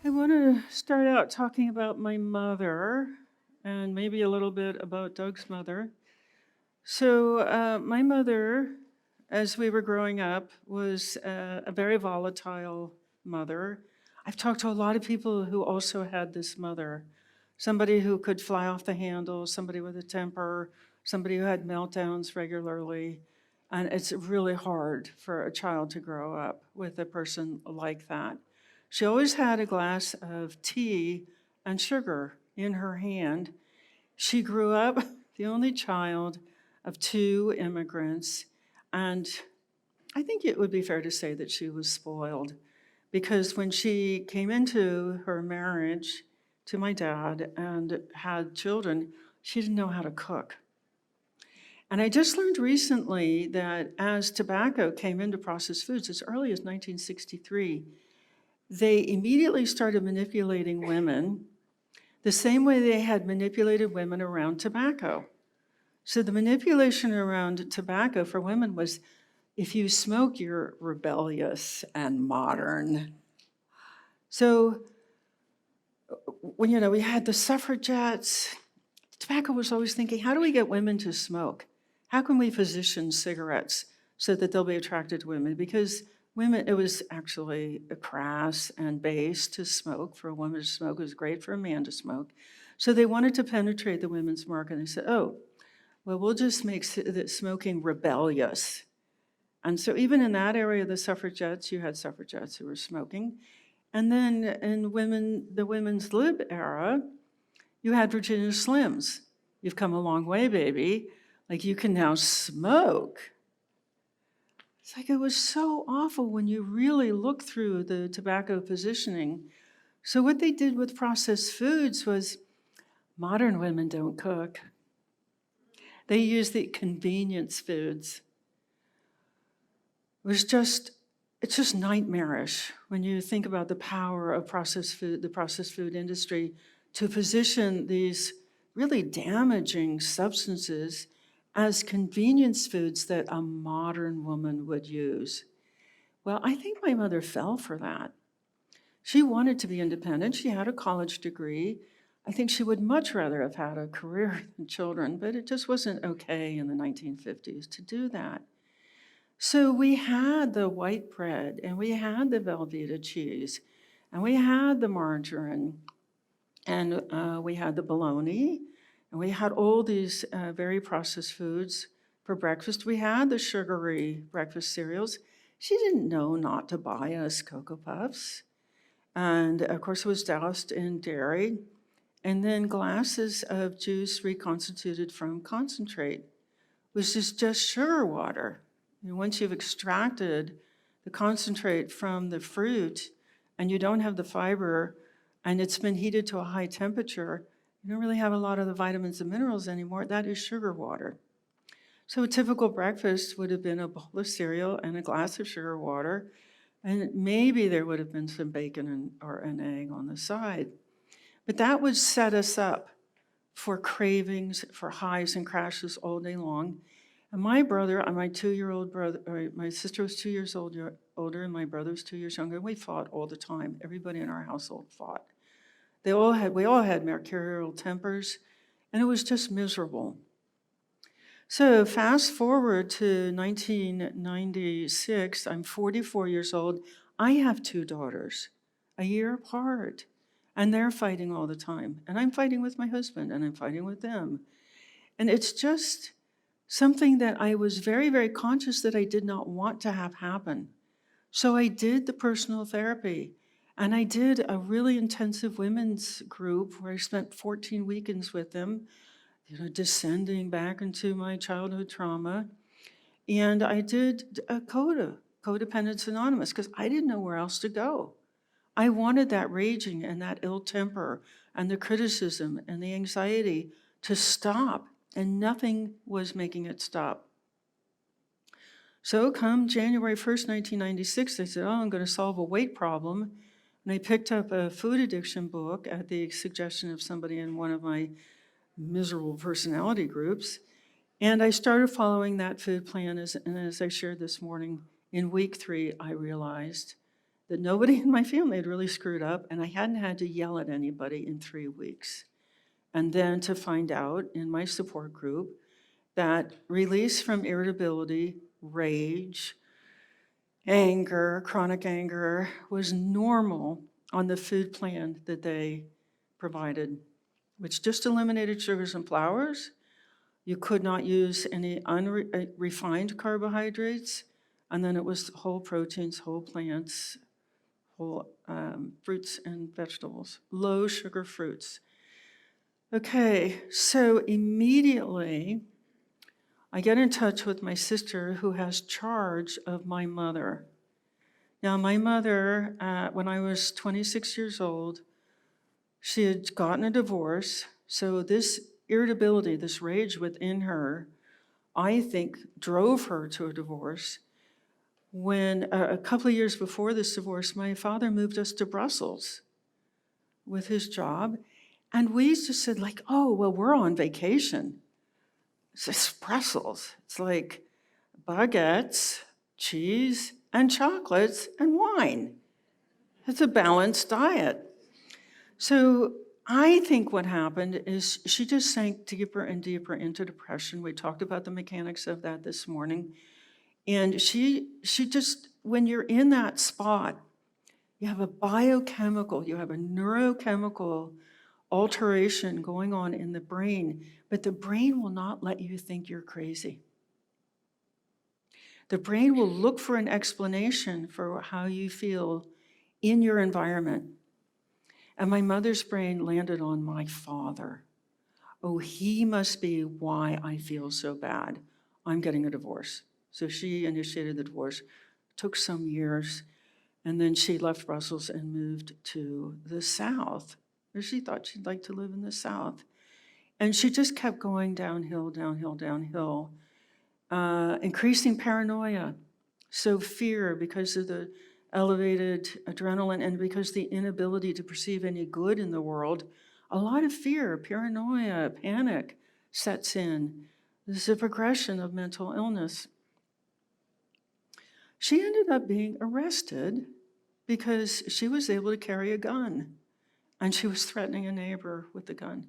I want to start out talking about my mother and maybe a little bit about Doug's mother. My mother, as we were growing up, was a very volatile mother. I've talked to a lot of people who also had this mother, somebody who could fly off the handle, somebody with a temper, somebody who had meltdowns regularly. And it's really hard for a child to grow up with a person like that. She always had a glass of tea and sugar in her hand. She grew up the only child of two immigrants, and I think it would be fair to say that she was spoiled because when she came into her marriage to my dad and had children, she didn't know how to cook. And I just learned recently that as tobacco came into processed foods as early as 1963, they immediately started manipulating women the same way they had manipulated women around tobacco. So the manipulation around tobacco for women was if you smoke, you're rebellious and modern. So when we had the suffragettes, tobacco was always thinking, how do we get women to smoke? How can we position cigarettes so that they'll be attracted to women? Because women, it was actually crass and base to smoke. For a woman to smoke, it was great for a man to smoke. So they wanted to penetrate the women's market. And they said, oh, well, we'll just make smoking rebellious. And so even in that area of the suffragettes, you had suffragettes who were smoking. And then in the women's lib era, you had Virginia Slims. You've come a long way, baby. Like, you can now smoke. It's like it was so awful when you really look through the tobacco positioning. So what they did with processed foods was modern women don't cook. They use the convenience foods. It's just nightmarish when you think about the power of processed food, the processed food industry, to position these really damaging substances as convenience foods that a modern woman would use. Well, I think my mother fell for that. She wanted to be independent. She had a college degree. I think she would much rather have had a career than children, but it just wasn't okay in the 1950s to do that. So we had the white bread, and we had the Velveeta cheese, and we had the margarine, and we had the bologna, and we had all these very processed foods for breakfast. We had the sugary breakfast cereals. She didn't know not to buy us Cocoa Puffs. And of course, it was doused in dairy. And then glasses of juice reconstituted from concentrate, which is just sugar water. And once you've extracted the concentrate from the fruit and you don't have the fiber and it's been heated to a high temperature, you don't really have a lot of the vitamins and minerals anymore. That is sugar water. So a typical breakfast would have been a bowl of cereal and a glass of sugar water, and maybe there would have been some bacon or an egg on the side. But that would set us up for cravings, for highs and crashes all day long. And my brother, and my 2-year-old brother, my sister was 2 years older, and my brother was 2 years younger. And we fought all the time. Everybody in our household fought. We all had mercurial tempers, and it was just miserable. So fast forward to 1996. I'm 44 years old. I have 2 daughters, a year apart, and they're fighting all the time. And I'm fighting with my husband, and I'm fighting with them. And it's just something that I was very, very conscious that I did not want to have happen. So I did the personal therapy, and I did a really intensive women's group where I spent 14 weekends with them, descending back into my childhood trauma. And I did a Codependence Anonymous, because I didn't know where else to go. I wanted that raging and that ill temper and the criticism and the anxiety to stop, and nothing was making it stop. So come January 1st, 1996, I said, oh, I'm going to solve a weight problem. And I picked up a food addiction book at the suggestion of somebody in one of my miserable personality groups. And I started following that food plan, and as I shared this morning, in week 3, I realized that nobody in my family had really screwed up, and I hadn't had to yell at anybody in 3 weeks. And then to find out in my support group that release from irritability, rage, anger, chronic anger was normal on the food plan that they provided, which just eliminated sugars and flours. You could not use any unrefined carbohydrates. And then it was whole proteins, whole plants, whole fruits and vegetables, low sugar fruits. Okay, so immediately I get in touch with my sister who has charge of my mother. Now, my mother, when I was 26 years old, she had gotten a divorce. So this irritability, this rage within her, I think drove her to a divorce. When a couple of years before this divorce, my father moved us to Brussels with his job. And we just said like, oh, well, we're on vacation. It's just Brussels. It's like baguettes, cheese, and chocolates, and wine. It's a balanced diet. So I think what happened is she just sank deeper and deeper into depression. We talked about the mechanics of that this morning. And she just, when you're in that spot, you have a biochemical, you have a neurochemical alteration going on in the brain, but the brain will not let you think you're crazy. The brain will look for an explanation for how you feel in your environment. And my mother's brain landed on my father. Oh, he must be why I feel so bad. I'm getting a divorce. So she initiated the divorce. Took some years. And then she left Brussels and moved to the South, where she thought she'd like to live in the South. And she just kept going downhill, downhill, downhill. Increasing paranoia. So fear because of the elevated adrenaline and because the inability to perceive any good in the world, a lot of fear, paranoia, panic sets in. This is a progression of mental illness. She ended up being arrested because she was able to carry a gun and she was threatening a neighbor with the gun.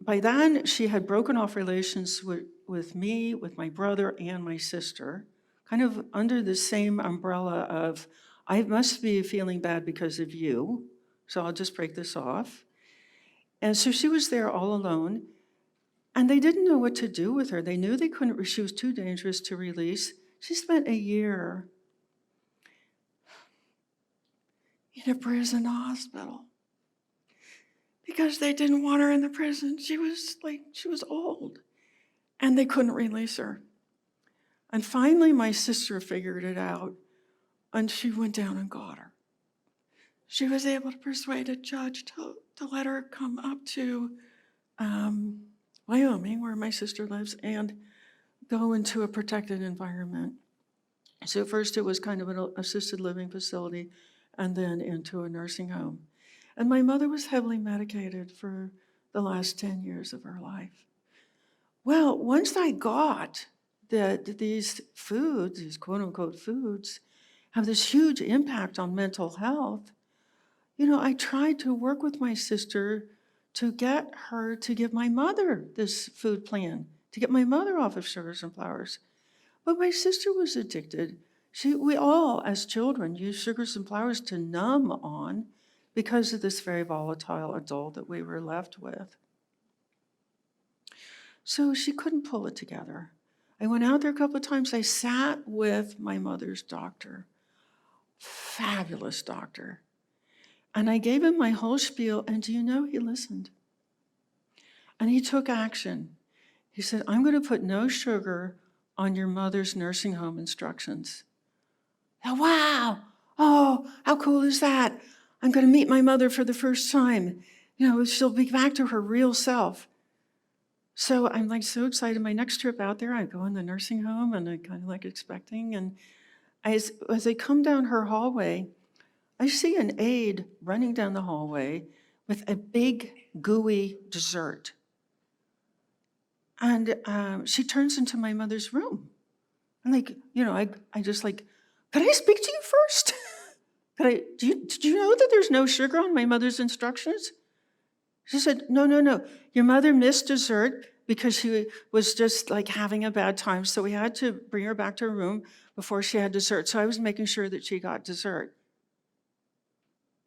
By then she had broken off relations with me, with my brother and my sister, kind of under the same umbrella of, I must be feeling bad because of you, so I'll just break this off. And so she was there all alone, and they didn't know what to do with her. They knew they couldn't, she was too dangerous to release. She spent a year in a prison hospital because they didn't want her in the prison. She was old, and they couldn't release her. And finally, my sister figured it out, and she went down and got her. She was able to persuade a judge to let her come up to Wyoming, where my sister lives, and go into a protected environment. So first it was kind of an assisted living facility, and then into a nursing home. And my mother was heavily medicated for the last 10 years of her life. Well, once I got that these foods, these quote unquote foods, have this huge impact on mental health, I tried to work with my sister to get her to give my mother this food plan, to get my mother off of sugars and flours. But my sister was addicted. We all, as children, use sugars and flours to numb on because of this very volatile adult that we were left with. So she couldn't pull it together. I went out there a couple of times. I sat with my mother's doctor, fabulous doctor. And I gave him my whole spiel, and do you know, he listened. And he took action. He said, I'm going to put no sugar on your mother's nursing home instructions. Oh, wow. Oh, how cool is that? I'm going to meet my mother for the first time. She'll be back to her real self. So I'm so excited. My next trip out there, I go in the nursing home and I'm kind of expecting. And as I come down her hallway, I see an aide running down the hallway with a big gooey dessert. And she turns into my mother's room. And I just could I speak to you first? Did you know that there's no sugar on my mother's instructions? She said, no, no, no. Your mother missed dessert because she was just like having a bad time. So we had to bring her back to her room before she had dessert. So I was making sure that she got dessert.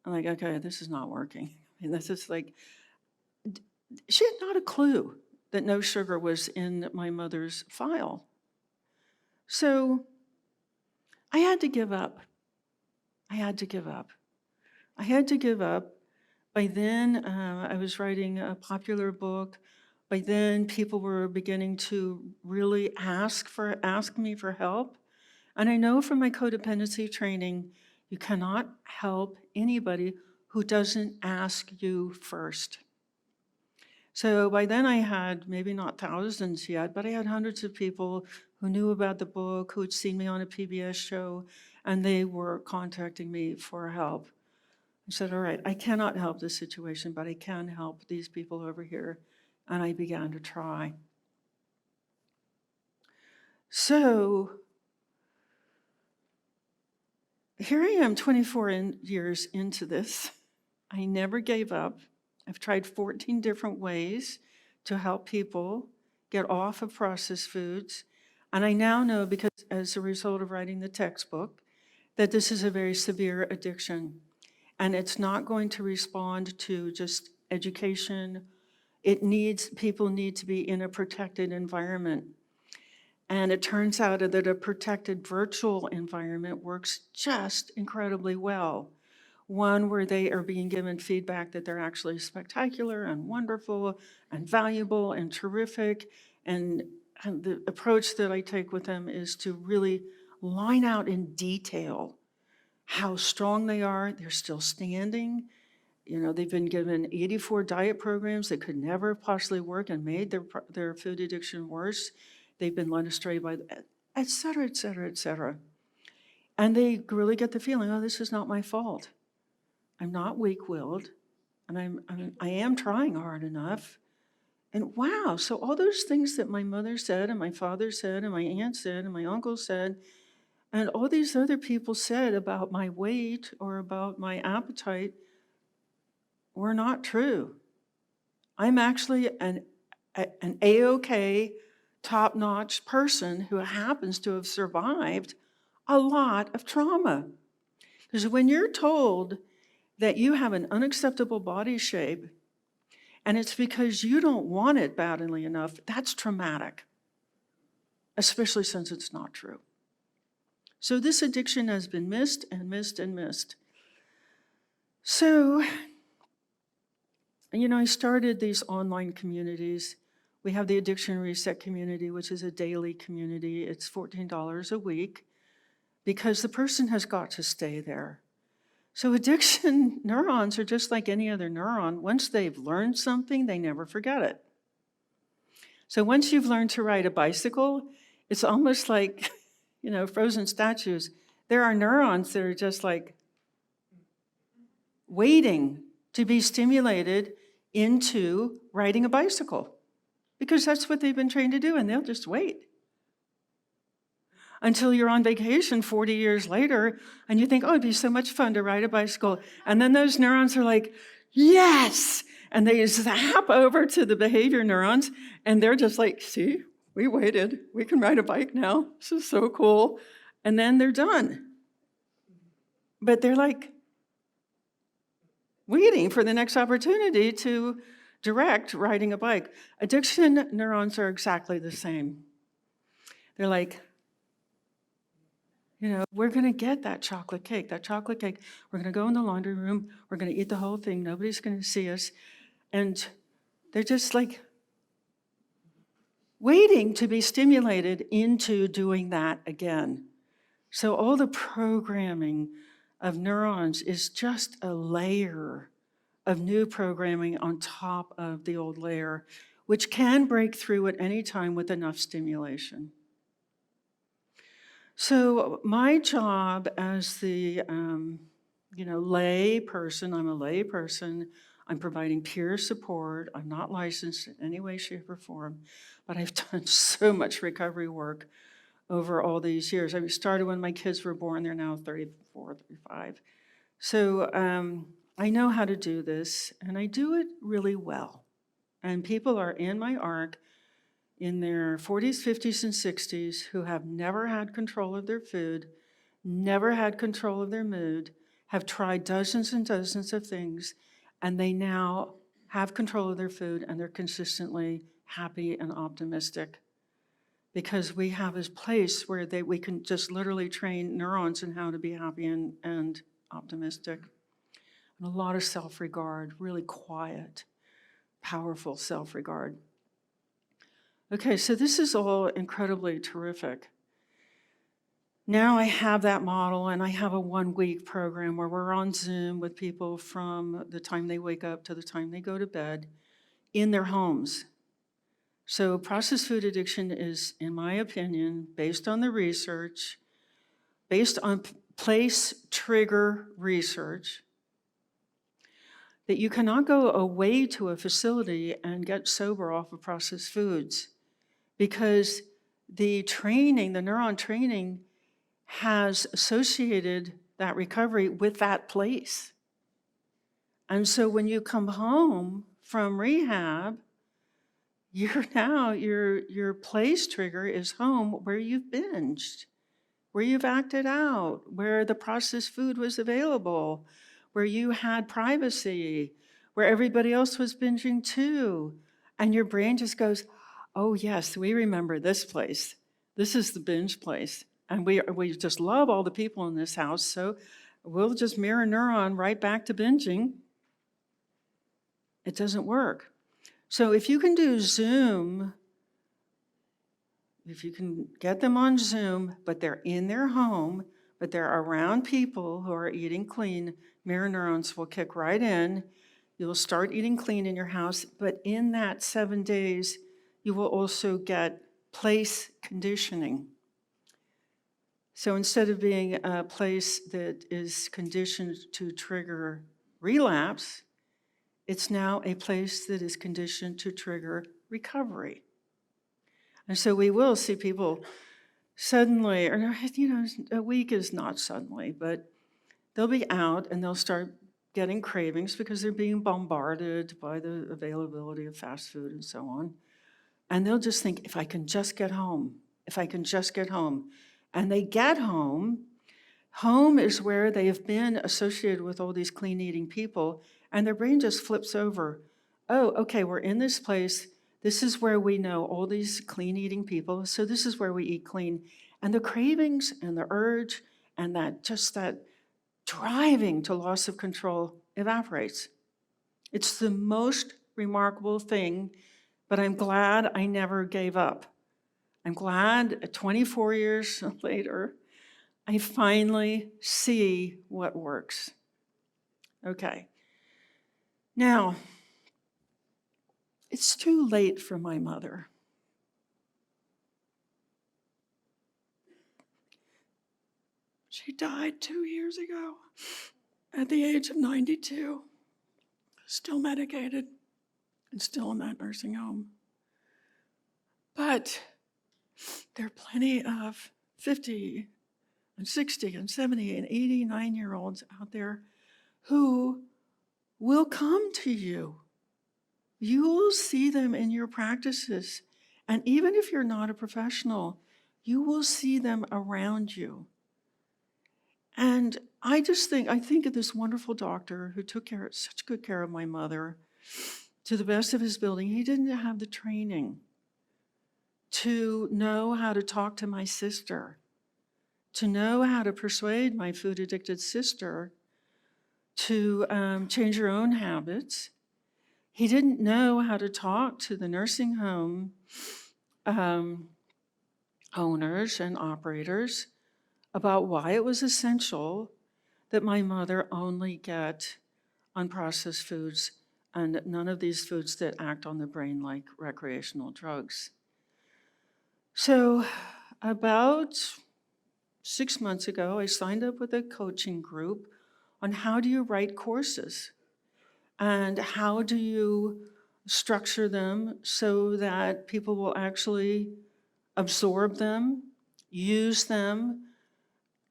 I'm like, okay, this is not working. And this is like, she had not a clue that no sugar was in my mother's file. So I had to give up. I had to give up. I had to give up. By then, I was writing a popular book. By then, people were beginning to really ask me for help. And I know from my codependency training, you cannot help anybody who doesn't ask you first. So by then I had maybe not thousands yet, but I had hundreds of people who knew about the book, who had seen me on a PBS show, and they were contacting me for help. I said, all right, I cannot help this situation, but I can help these people over here. And I began to try. So here I am 24 years into this. I never gave up. I've tried 14 different ways to help people get off of processed foods. And I now know, because as a result of writing the textbook, that this is a very severe addiction. And it's not going to respond to just education. People need to be in a protected environment. And it turns out that a protected virtual environment works just incredibly well. One where they are being given feedback that they're actually spectacular and wonderful and valuable and terrific. And the approach that I take with them is to really line out in detail how strong they are. They're still standing. They've been given 84 diet programs that could never possibly work and made their food addiction worse. They've been led astray by, et cetera, et cetera, et cetera. And they really get the feeling, oh, this is not my fault. I'm not weak-willed, and I am trying hard enough. And wow, so all those things that my mother said and my father said and my aunt said and my uncle said and all these other people said about my weight or about my appetite were not true. I'm actually an A-OK, top-notch person who happens to have survived a lot of trauma. Because when you're told that you have an unacceptable body shape and it's because you don't want it badly enough, that's traumatic, especially since it's not true. So this addiction has been missed and missed and missed. So, I started these online communities. We have the Addiction Reset community, which is a daily community. It's $14 a week because the person has got to stay there. So addiction neurons are just like any other neuron. Once they've learned something, they never forget it. So once you've learned to ride a bicycle, it's almost like, frozen statues. There are neurons that are just like waiting to be stimulated into riding a bicycle because that's what they've been trained to do, and they'll just wait until you're on vacation 40 years later and you think, oh, it'd be so much fun to ride a bicycle. And then those neurons are like, yes! And they zap over to the behavior neurons and they're just like, see, we waited. We can ride a bike now. This is so cool. And then they're done. But they're like waiting for the next opportunity to direct riding a bike. Addiction neurons are exactly the same. They're like, we're going to get that chocolate cake. That chocolate cake, we're going to go in the laundry room. We're going to eat the whole thing. Nobody's going to see us. And they're just like waiting to be stimulated into doing that again. So all the programming of neurons is just a layer of new programming on top of the old layer, which can break through at any time with enough stimulation. So my job as the lay person, I'm a lay person, I'm providing peer support, I'm not licensed in any way, shape, or form, but I've done so much recovery work over all these years. I started when my kids were born. They're now 34, 35. So I know how to do this, and I do it really well. And people are in my ARC in their 40s, 50s, and 60s who have never had control of their food, never had control of their mood, have tried dozens and dozens of things, and they now have control of their food, and they're consistently happy and optimistic. Because we have this place where we can just literally train neurons in how to be happy and optimistic. And a lot of self-regard, really quiet, powerful self-regard. Okay, so this is all incredibly terrific. Now I have that model, and I have a 1-week program where we're on Zoom with people from the time they wake up to the time they go to bed in their homes. So processed food addiction is, in my opinion, based on the research, based on place trigger research, that you cannot go away to a facility and get sober off of processed foods, because the training, the neuron training, has associated that recovery with that place. And so when you come home from rehab, your place trigger is home, where you've binged, where you've acted out, where the processed food was available, where you had privacy, where everybody else was binging too. And your brain just goes, oh yes, we remember this place. This is the binge place. And we just love all the people in this house, so we'll just mirror neuron right back to binging. It doesn't work. So if you can do Zoom, if you can get them on Zoom, but they're in their home, but they're around people who are eating clean, mirror neurons will kick right in. You'll start eating clean in your house, but in that 7 days, you will also get place conditioning. So instead of being a place that is conditioned to trigger relapse, it's now a place that is conditioned to trigger recovery. And so we will see people suddenly, or a week is not suddenly, but they'll be out and they'll start getting cravings because they're being bombarded by the availability of fast food and so on. And they'll just think, if I can just get home, if I can just get home. And they get home. Home is where they have been associated with all these clean eating people, and their brain just flips over. Oh, okay, we're in this place. This is where we know all these clean eating people, so this is where we eat clean. And the cravings and the urge and that driving to loss of control evaporates. It's the most remarkable thing, but I'm glad I never gave up. I'm glad 24 years later, I finally see what works. Okay. Now, it's too late for my mother. She died 2 years ago at the age of 92, still medicated and still in that nursing home. But there are plenty of 50 and 60 and 70 and 89-year-olds out there who will come to you. You will see them in your practices. And even if you're not a professional, you will see them around you. And I think of this wonderful doctor who took such good care of my mother to the best of his ability. He didn't have the training to know how to talk to my sister, to know how to persuade my food-addicted sister to change her own habits. He didn't know how to talk to the nursing home owners and operators about why it was essential that my mother only get unprocessed foods and none of these foods that act on the brain like recreational drugs. So about 6 months ago, I signed up with a coaching group on how do you write courses and how do you structure them so that people will actually absorb them use them,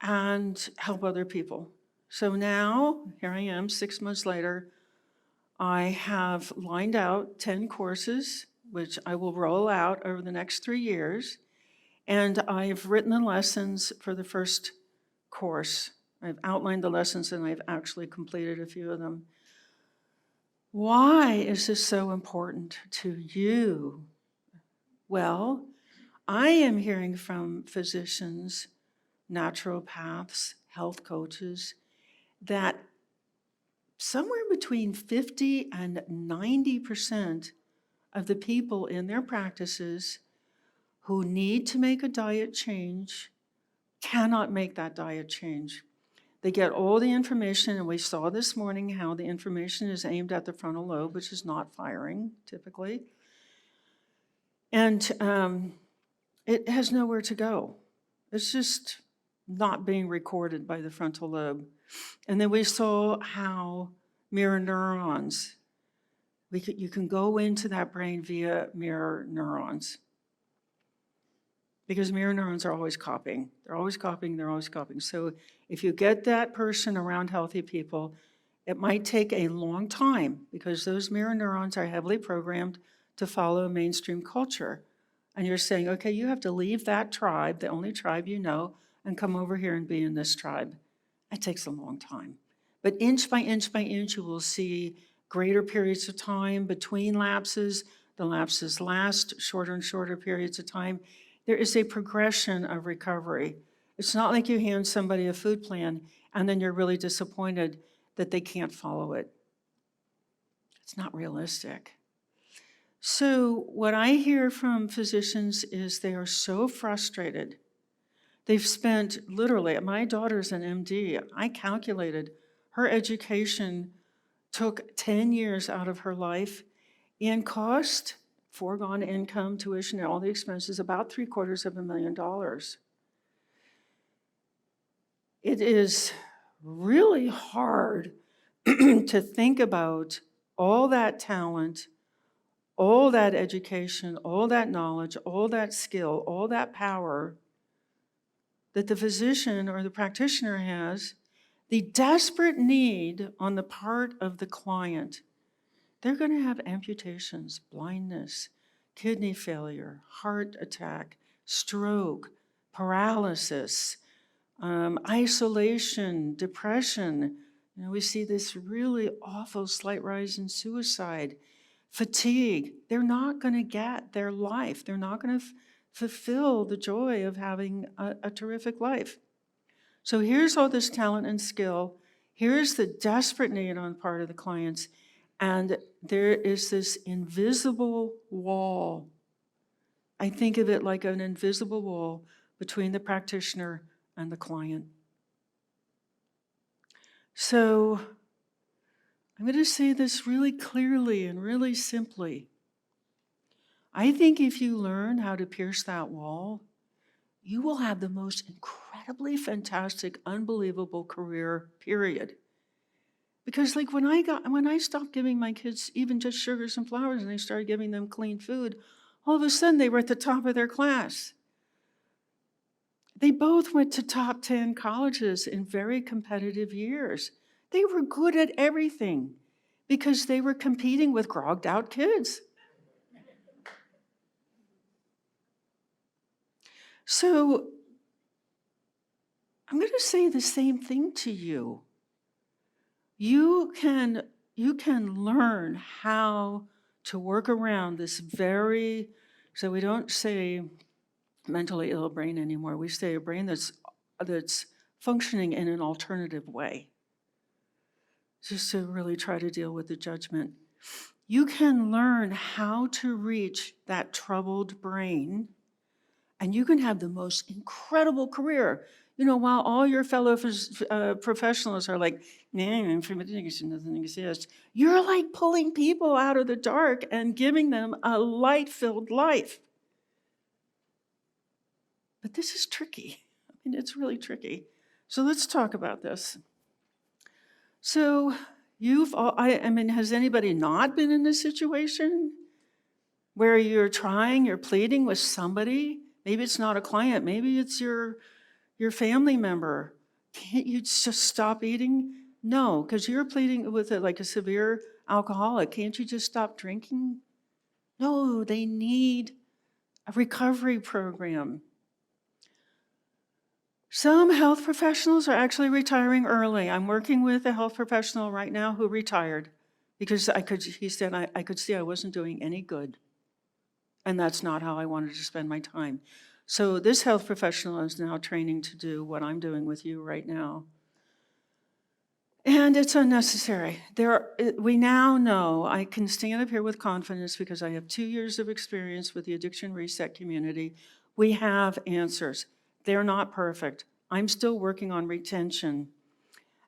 and help other people. So now, here I am, 6 months later, I have lined out 10 courses, which I will roll out over the next 3 years, and I've written the lessons for the first course. I've outlined the lessons and I've actually completed a few of them. Why is this so important to you? Well, I am hearing from physicians, naturopaths, health coaches, that somewhere between 50 and 90% of the people in their practices who need to make a diet change cannot make that diet change. They get all the information, and we saw this morning how the information is aimed at the frontal lobe, which is not firing typically. And it has nowhere to go. It's just not being recorded by the frontal lobe. And then we saw how mirror neurons, you can go into that brain via mirror neurons. Because mirror neurons are always copying. They're always copying, they're always copying. So if you get that person around healthy people, it might take a long time because those mirror neurons are heavily programmed to follow mainstream culture. And you're saying, okay, you have to leave that tribe, the only tribe you know, and come over here and be in this tribe. It takes a long time. But inch by inch by inch, you will see greater periods of time between lapses. The lapses last shorter and shorter periods of time. There is a progression of recovery. It's not like you hand somebody a food plan and then you're really disappointed that they can't follow it. It's not realistic. So what I hear from physicians is they are so frustrated. They've spent literally, my daughter's an MD. I calculated her education took 10 years out of her life in cost, foregone income, tuition, and all the expenses, about $750,000. It is really hard to think about all that talent, all that education, all that knowledge, all that skill, all that power that the physician or the practitioner has, the desperate need on the part of the client. They're going to have amputations, blindness, kidney failure, heart attack, stroke, paralysis, isolation, depression. You know, we see this really awful slight rise in suicide, fatigue. They're not going to get their life. They're not going to fulfill the joy of having a terrific life. So here's all this talent and skill. Here's the desperate need on the part of the clients. And there is this invisible wall. I think of it like an invisible wall between the practitioner and the client. So I'm going to say this really clearly and really simply. I think if you learn how to pierce that wall, you will have the most incredibly fantastic, unbelievable career, period. Because like when I stopped giving my kids even just sugars and flours and I started giving them clean food, all of a sudden they were at the top of their class. They both went to top 10 colleges in very competitive years. They were good at everything because they were competing with grogged out kids. So I'm going to say the same thing to you. You can learn how to work around this so we don't say mentally ill brain anymore. We say a brain that's functioning in an alternative way. Just to really try to deal with the judgment. You can learn how to reach that troubled brain, and you can have the most incredible career. You know, while all your fellow professionals are like, nothing exists, you're like pulling people out of the dark and giving them a light-filled life. But this is tricky. I mean, it's really tricky. So let's talk about this. So has anybody not been in this situation where you're pleading with somebody? Maybe it's not a client, maybe it's your family member. Can't you just stop eating? No, because you're pleading with like a severe alcoholic. Can't you just stop drinking? No, they need a recovery program. Some health professionals are actually retiring early. I'm working with a health professional right now who retired because he said, I could see I wasn't doing any good. And that's not how I wanted to spend my time. So this health professional is now training to do what I'm doing with you right now. And it's unnecessary. We now know, I can stand up here with confidence because I have 2 years of experience with the Addiction Reset community. We have answers. They're not perfect. I'm still working on retention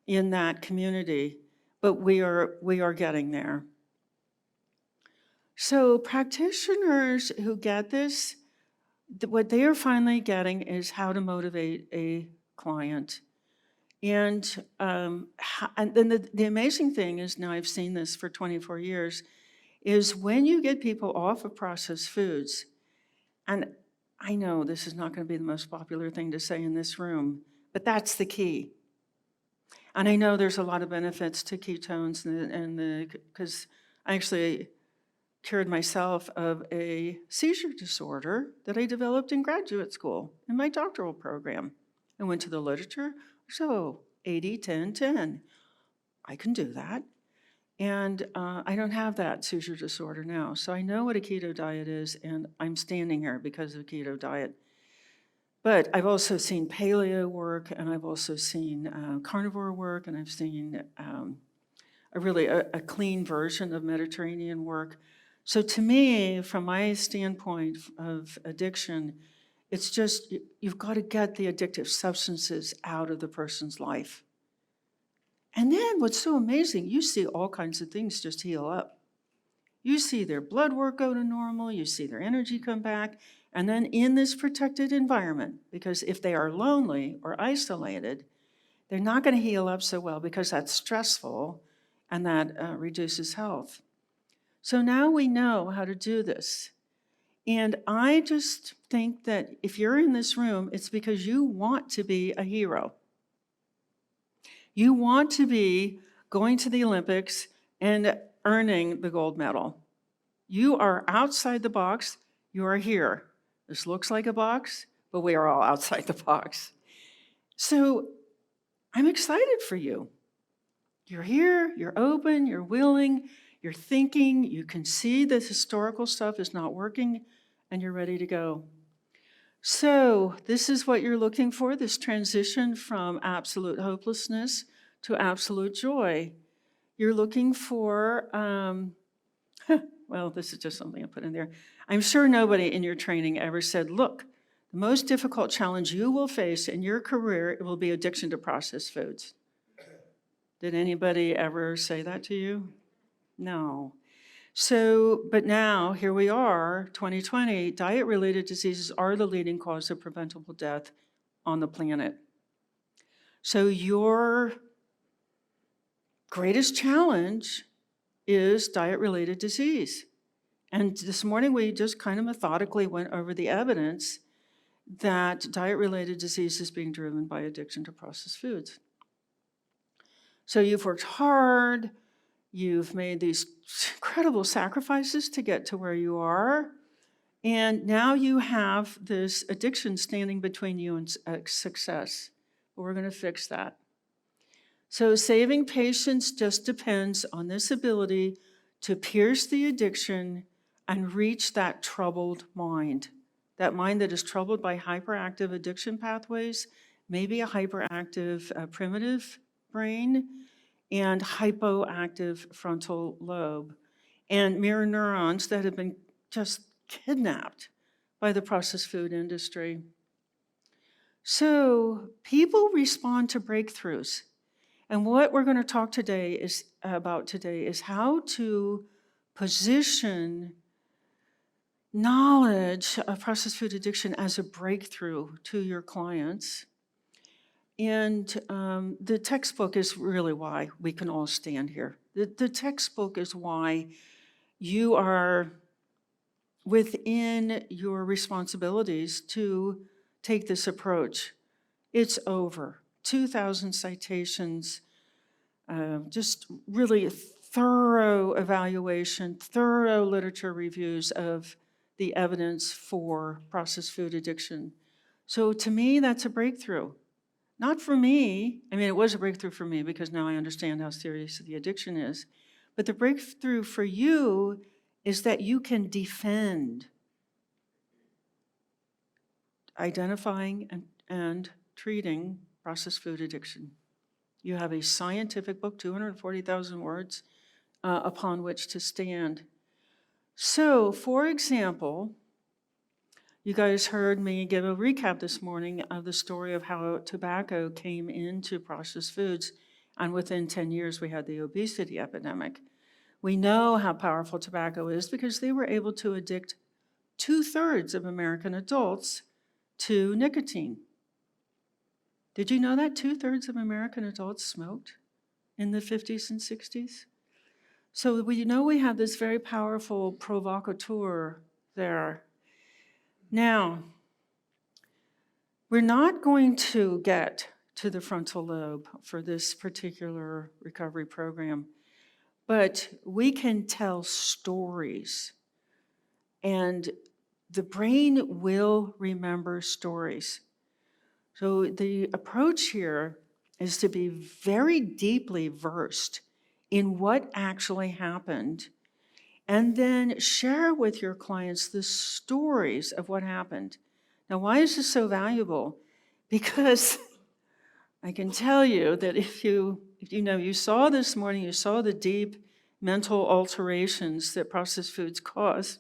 in that community, but we are getting there. So practitioners who get this, what they are finally getting is how to motivate a client. And then the amazing thing is, now I've seen this for 24 years, is when you get people off of processed foods, and I know this is not going to be the most popular thing to say in this room, but that's the key. And I know there's a lot of benefits to ketones, because I actually cured myself of a seizure disorder that I developed in graduate school in my doctoral program. I went to the literature, so 80, 10, 10. I can do that. And I don't have that seizure disorder now. So I know what a keto diet is, and I'm standing here because of a keto diet. But I've also seen paleo work, and I've also seen carnivore work, and I've seen a clean version of Mediterranean work. So to me, from my standpoint of addiction, it's just, you've got to get the addictive substances out of the person's life. And then what's so amazing, you see all kinds of things just heal up. You see their blood work go to normal, you see their energy come back, and then in this protected environment, because if they are lonely or isolated, they're not going to heal up so well because that's stressful and that reduces health. So now we know how to do this. And I just think that if you're in this room, it's because you want to be a hero. You want to be going to the Olympics and earning the gold medal. You are outside the box. You are here. This looks like a box, but we are all outside the box. So I'm excited for you. You're here, you're open, you're willing, you're thinking, you can see the historical stuff is not working, and you're ready to go. So this is what you're looking for, this transition from absolute hopelessness to absolute joy. You're looking for, well, this is just something I put in there. I'm sure nobody in your training ever said, look, the most difficult challenge you will face in your career will be addiction to processed foods. Did anybody ever say that to you? No. So, but now, here we are, 2020, diet-related diseases are the leading cause of preventable death on the planet. So your greatest challenge is diet-related disease. And this morning, we just kind of methodically went over the evidence that diet-related disease is being driven by addiction to processed foods. So you've worked hard, you've made these incredible sacrifices to get to where you are, and now you have this addiction standing between you and success. But we're going to fix that. So saving patients just depends on this ability to pierce the addiction and reach that troubled mind. That mind that is troubled by hyperactive addiction pathways, maybe a hyperactive primitive brain, and hypoactive frontal lobe, and mirror neurons that have been just kidnapped by the processed food industry. So people respond to breakthroughs. And what we're going to talk about today is how to position knowledge of processed food addiction as a breakthrough to your clients. And the textbook is really why we can all stand here. The textbook is why you are within your responsibilities to take this approach. It's over. 2,000 citations, just really thorough evaluation, thorough literature reviews of the evidence for processed food addiction. So to me, that's a breakthrough. Not for me. I mean, it was a breakthrough for me because now I understand how serious the addiction is. But the breakthrough for you is that you can defend identifying and treating processed food addiction. You have a scientific book, 240,000 words, upon which to stand. So, for example, you guys heard me give a recap this morning of the story of how tobacco came into processed foods, and within 10 years we had the obesity epidemic. We know how powerful tobacco is because they were able to addict 2/3 of American adults to nicotine. Did you know that 2/3 of American adults smoked in the 50s and 60s? So we know we have this very powerful provocateur there. Now, we're not going to get to the frontal lobe for this particular recovery program, but we can tell stories, and the brain will remember stories. So the approach here is to be very deeply versed in what actually happened, and then share with your clients the stories of what happened. Now, why is this so valuable? Because I can tell you that if you saw this morning, you saw the deep mental alterations that processed foods cause,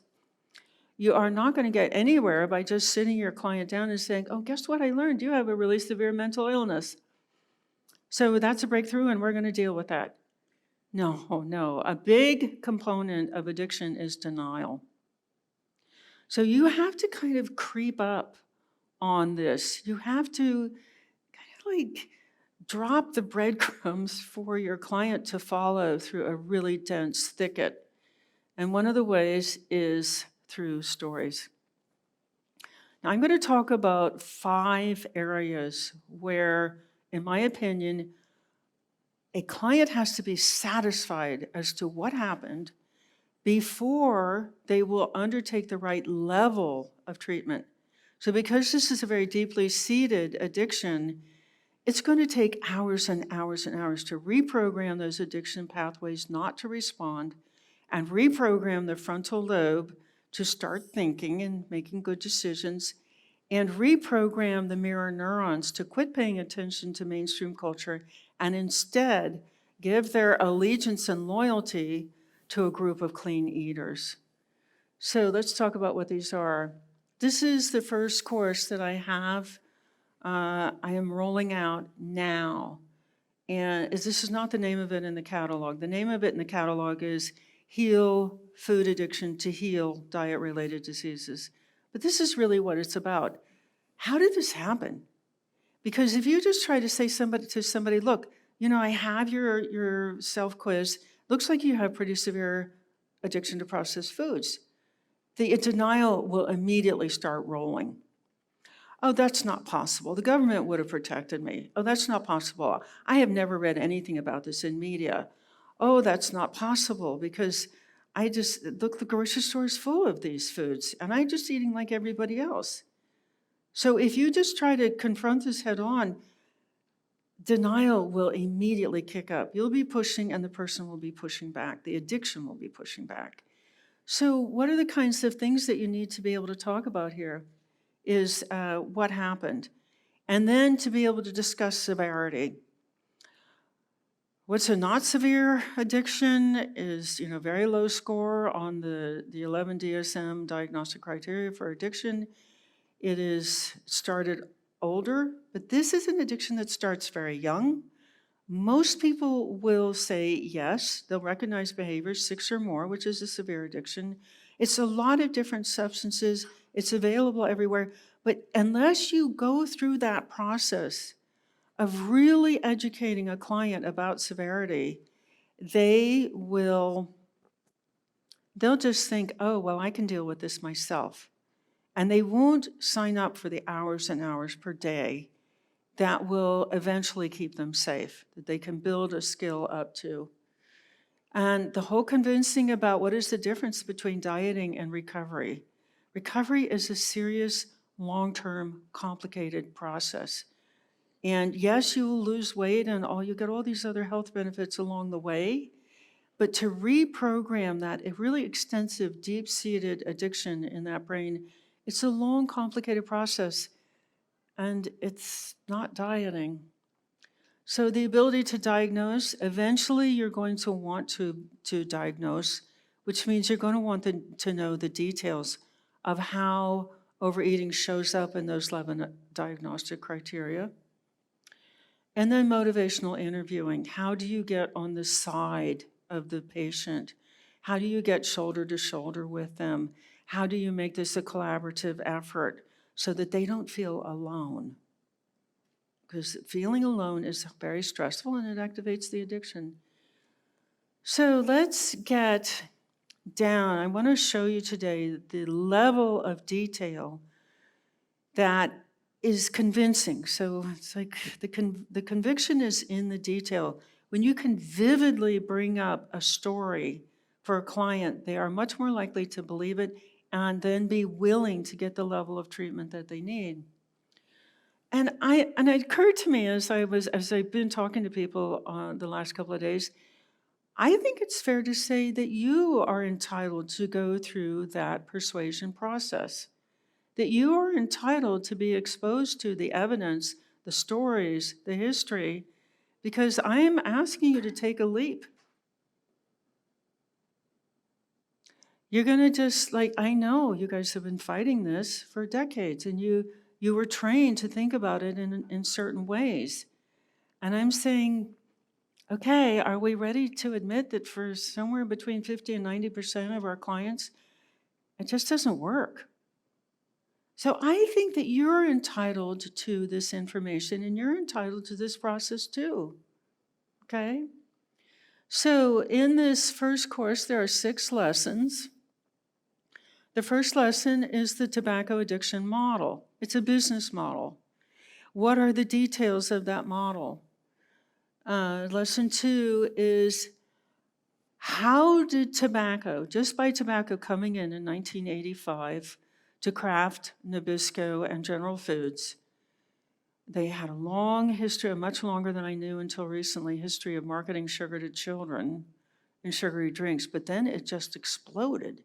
you are not going to get anywhere by just sitting your client down and saying, oh, guess what I learned? You have a really severe mental illness. So that's a breakthrough, and we're going to deal with that. No. A big component of addiction is denial. So you have to kind of creep up on this. You have to kind of like drop the breadcrumbs for your client to follow through a really dense thicket. And one of the ways is through stories. Now, I'm going to talk about 5 areas where, in my opinion, a client has to be satisfied as to what happened before they will undertake the right level of treatment. So because this is a very deeply seated addiction, it's going to take hours and hours and hours to reprogram those addiction pathways not to respond, and reprogram the frontal lobe to start thinking and making good decisions, and reprogram the mirror neurons to quit paying attention to mainstream culture and instead give their allegiance and loyalty to a group of clean eaters. So let's talk about what these are. This is the first course that I have. I am rolling out now. And this is not the name of it in the catalog. The name of it in the catalog is Heal Food Addiction to Heal Diet-Related Diseases. But this is really what it's about. How did this happen? Because if you just try to say to somebody, look, I have your self-quiz. Looks like you have pretty severe addiction to processed foods. The denial will immediately start rolling. Oh, that's not possible. The government would have protected me. Oh, that's not possible. I have never read anything about this in media. Oh, that's not possible because look, the grocery store is full of these foods and I'm just eating like everybody else. So if you just try to confront this head on, denial will immediately kick up. You'll be pushing and the person will be pushing back. The addiction will be pushing back. So what are the kinds of things that you need to be able to talk about here is what happened. And then to be able to discuss severity. What's a not severe addiction is, very low score on the 11 DSM diagnostic criteria for addiction. It is started older, but this is an addiction that starts very young. Most people will say yes, they'll recognize behaviors 6 or more, which is a severe addiction. It's a lot of different substances. It's available everywhere. But unless you go through that process of really educating a client about severity, they will they'll just think, oh, well, I can deal with this myself. And they won't sign up for the hours and hours per day that will eventually keep them safe, that they can build a skill up to. And the whole convincing about what is the difference between dieting and recovery. Recovery is a serious, long-term, complicated process. And yes, you will lose weight and you get all these other health benefits along the way, but to reprogram that, a really extensive, deep-seated addiction in that brain, it's a long, complicated process, and it's not dieting. So the ability to diagnose, eventually you're going to want to diagnose, which means you're going to want to know the details of how overeating shows up in those 11 diagnostic criteria. And then motivational interviewing. How do you get on the side of the patient? How do you get shoulder to shoulder with them? How do you make this a collaborative effort so that they don't feel alone? Because feeling alone is very stressful and it activates the addiction. So let's get down. I want to show you today the level of detail that is convincing. So it's like the conviction is in the detail. When you can vividly bring up a story for a client, they are much more likely to believe it and then be willing to get the level of treatment that they need. And it occurred to me as I've been talking to people the last couple of days, I think it's fair to say that you are entitled to go through that persuasion process, that you are entitled to be exposed to the evidence, the stories, the history, because I am asking you to take a leap. You're going to just, I know you guys have been fighting this for decades, and you were trained to think about it in certain ways. And I'm saying, okay, are we ready to admit that for somewhere between 50 and 90% of our clients, it just doesn't work? So I think that you're entitled to this information and you're entitled to this process too, okay? So in this first course, there are 6 lessons. The first lesson is the tobacco addiction model. It's a business model. What are the details of that model? Lesson 2 is how did tobacco, just by tobacco coming in 1985 to Kraft, Nabisco, and General Foods, they had a long history, a much longer than I knew until recently, history of marketing sugar to children and sugary drinks, but then it just exploded.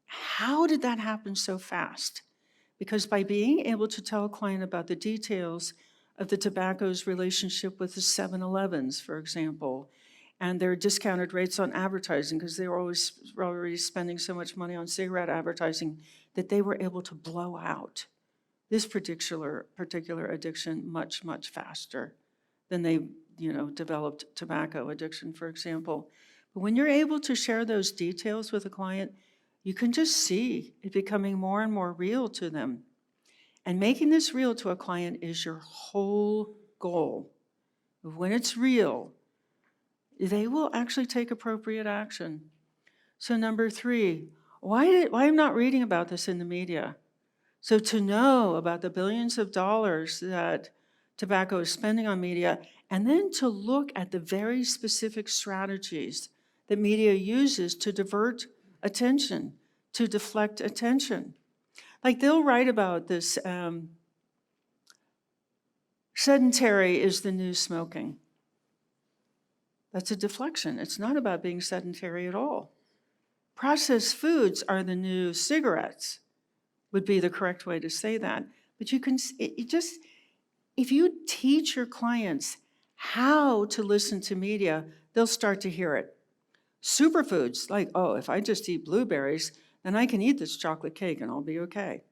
How did that happen so fast? Because by being able to tell a client about the details of the tobacco's relationship with the 7-Elevens, for example, and their discounted rates on advertising, because they were already spending so much money on cigarette advertising, that they were able to blow out this particular addiction much, much faster than they developed tobacco addiction, for example. But when you're able to share those details with a client, you can just see it becoming more and more real to them. And making this real to a client is your whole goal. When it's real, they will actually take appropriate action. So number 3, why am I not reading about this in the media? So to know about the billions of dollars that tobacco is spending on media, and then to look at the very specific strategies that media uses to divert attention, to deflect attention. Like they'll write about this, sedentary is the new smoking. That's a deflection. It's not about being sedentary at all. Processed foods are the new cigarettes, would be the correct way to say that. But you can, if you teach your clients how to listen to media, they'll start to hear it. Superfoods, like, oh, if I just eat blueberries, then I can eat this chocolate cake and I'll be okay.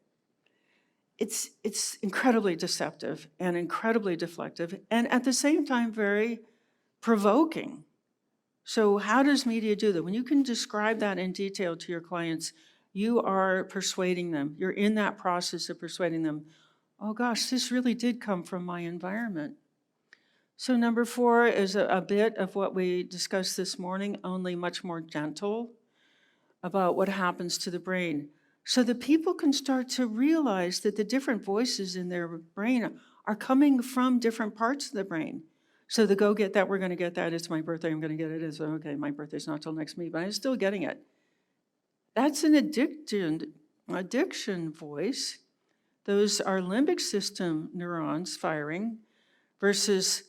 It's incredibly deceptive and incredibly deflective, and at the same time, very provoking. So how does media do that? When you can describe that in detail to your clients, you are persuading them. You're in that process of persuading them, oh gosh, this really did come from my environment. So number 4 is a bit of what we discussed this morning, only much more gentle. about what happens to the brain. So that people can start to realize that the different voices in their brain are coming from different parts of the brain. So the go get that, we're going to get that, it's my birthday, I'm going to get it, it's okay, my birthday's not till next week, but I'm still getting it. That's an addiction voice. Those are limbic system neurons firing versus,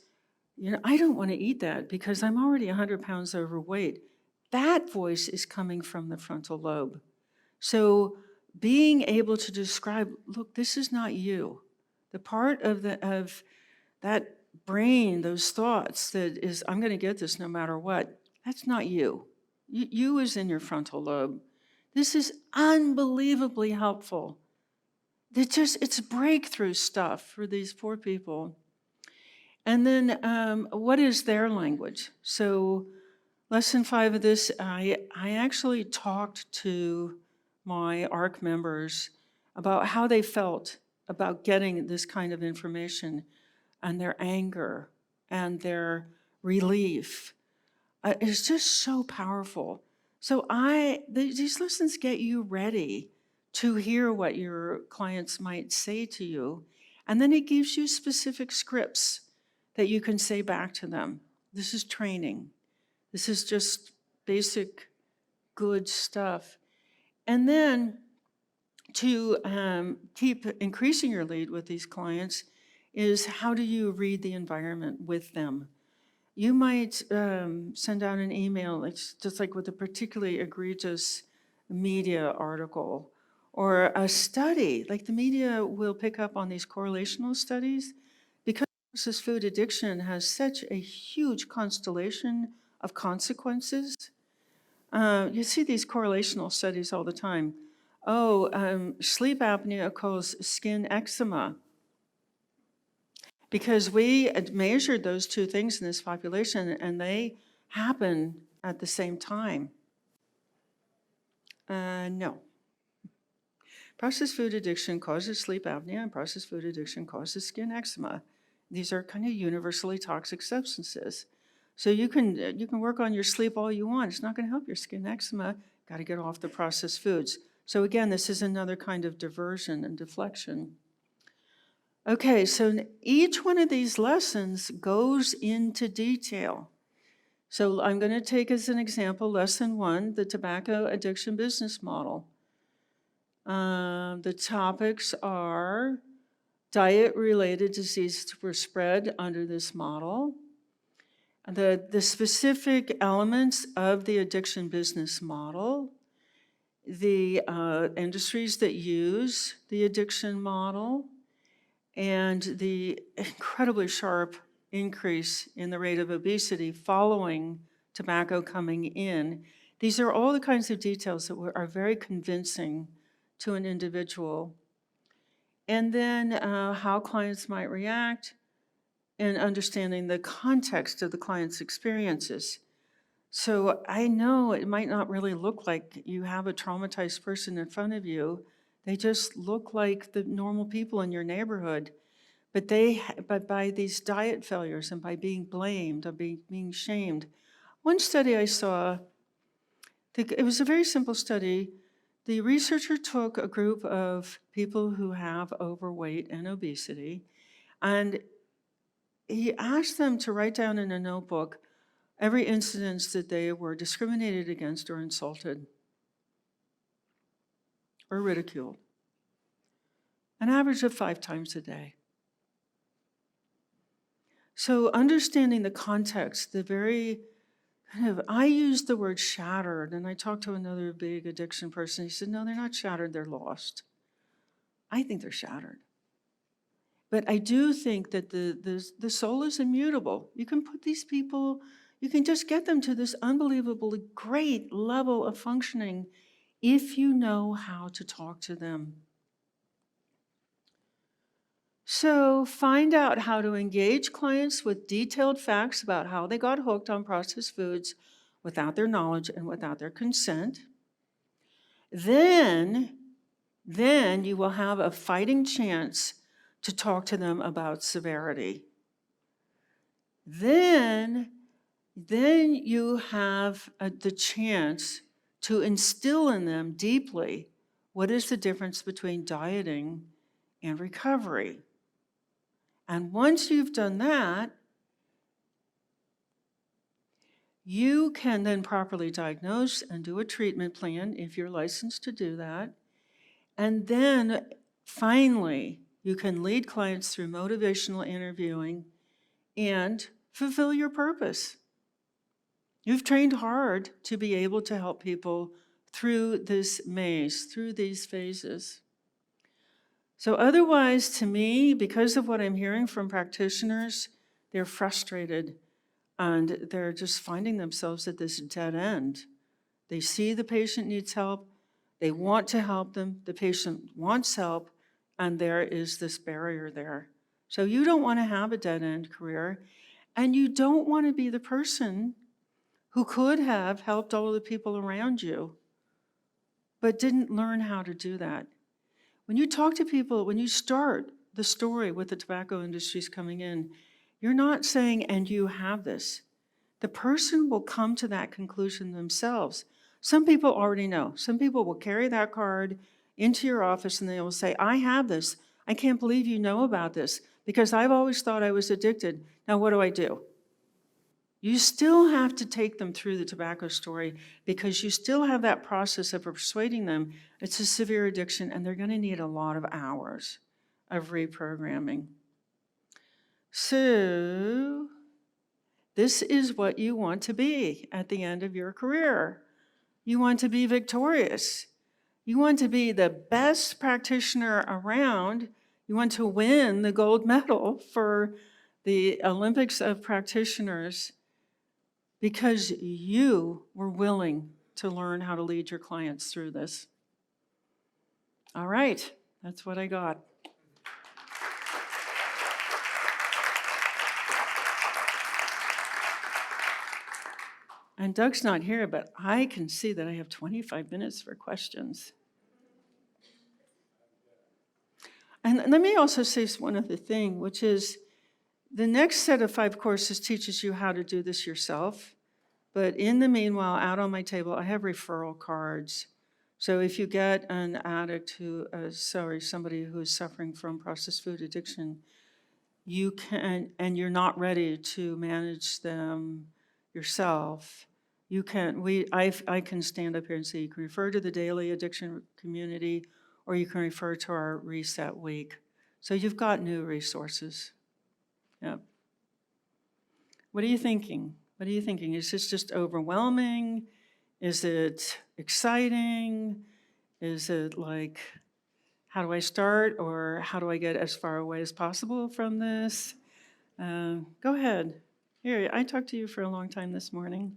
I don't want to eat that because I'm already 100 pounds overweight. That voice is coming from the frontal lobe. So being able to describe, look, this is not you. The part of that brain, those thoughts that is, I'm going to get this no matter what, that's not you. You is in your frontal lobe. This is unbelievably helpful. It's breakthrough stuff for these poor people. And then what is their language? So lesson 5 of this, I actually talked to my ARC members about how they felt about getting this kind of information and their anger and their relief. It's just so powerful. So these lessons get you ready to hear what your clients might say to you. And then it gives you specific scripts that you can say back to them. This is training. This is just basic good stuff. And then to keep increasing your lead with these clients is how do you read the environment with them? You might send out an email, it's just like with a particularly egregious media article or a study, like the media will pick up on these correlational studies because processed food addiction has such a huge constellation of consequences. You see these correlational studies all the time. Sleep apnea causes skin eczema. Because we had measured those two things in this population and they happen at the same time. No. Processed food addiction causes sleep apnea and processed food addiction causes skin eczema. These are kind of universally toxic substances. So you can work on your sleep all you want. It's not going to help your skin eczema. Got to get off the processed foods. So again, this is another kind of diversion and deflection. Okay, so each one of these lessons goes into detail. So I'm going to take as an example lesson 1, the tobacco addiction business model. The topics are diet-related diseases were spread under this model. The specific elements of the addiction business model, the industries that use the addiction model, and the incredibly sharp increase in the rate of obesity following tobacco coming in. These are all the kinds of details that are very convincing to an individual. And then how clients might react and understanding the context of the client's experiences. So I know it might not really look like you have a traumatized person in front of you. They just look like the normal people in your neighborhood. But by these diet failures and by being blamed or being shamed. One study I saw, it was a very simple study. The researcher took a group of people who have overweight and obesity, and he asked them to write down in a notebook every incident that they were discriminated against or insulted or ridiculed, an average of 5 times a day. So understanding the context, the very I used the word shattered, and I talked to another big addiction person. He said, no, they're not shattered, they're lost. I think they're shattered. But I do think that the soul is immutable. You can put these people, you can just get them to this unbelievably great level of functioning if you know how to talk to them. So find out how to engage clients with detailed facts about how they got hooked on processed foods without their knowledge and without their consent. Then you will have a fighting chance to talk to them about severity. Then you have the chance to instill in them deeply what is the difference between dieting and recovery. And once you've done that, you can then properly diagnose and do a treatment plan if you're licensed to do that. And then finally, you can lead clients through motivational interviewing and fulfill your purpose. You've trained hard to be able to help people through this maze, through these phases. So otherwise, to me, because of what I'm hearing from practitioners, they're frustrated and they're just finding themselves at this dead end. They see the patient needs help, they want to help them, the patient wants help, and there is this barrier there. So you don't want to have a dead end career, and you don't want to be the person who could have helped all of the people around you, but didn't learn how to do that. When you talk to people, when you start the story with the tobacco industries coming in, you're not saying, and you have this. The person will come to that conclusion themselves. Some people already know. Some people will carry that card into your office and they will say, I have this. I can't believe you know about this because I've always thought I was addicted. Now what do I do? You still have to take them through the tobacco story because you still have that process of persuading them it's a severe addiction and they're going to need a lot of hours of reprogramming. So this is what you want to be at the end of your career. You want to be victorious. You want to be the best practitioner around. You want to win the gold medal for the Olympics of practitioners because you were willing to learn how to lead your clients through this. All right, that's what I got. And Doug's not here, but I can see that I have 25 minutes for questions. And let me also say one other thing, which is the next set of 5 courses teaches you how to do this yourself. But in the meanwhile, out on my table, I have referral cards. So if you get an addict who, somebody who is suffering from processed food addiction, you can, and you're not ready to manage them yourself, you can, I can stand up here and say you can refer to the daily addiction community or you can refer to our reset week. So you've got new resources. Yep. What are you thinking? What are you thinking? Is this just overwhelming? Is it exciting? Is it like, how do I start? Or how do I get as far away as possible from this? Go ahead. Here, I talked to you for a long time this morning.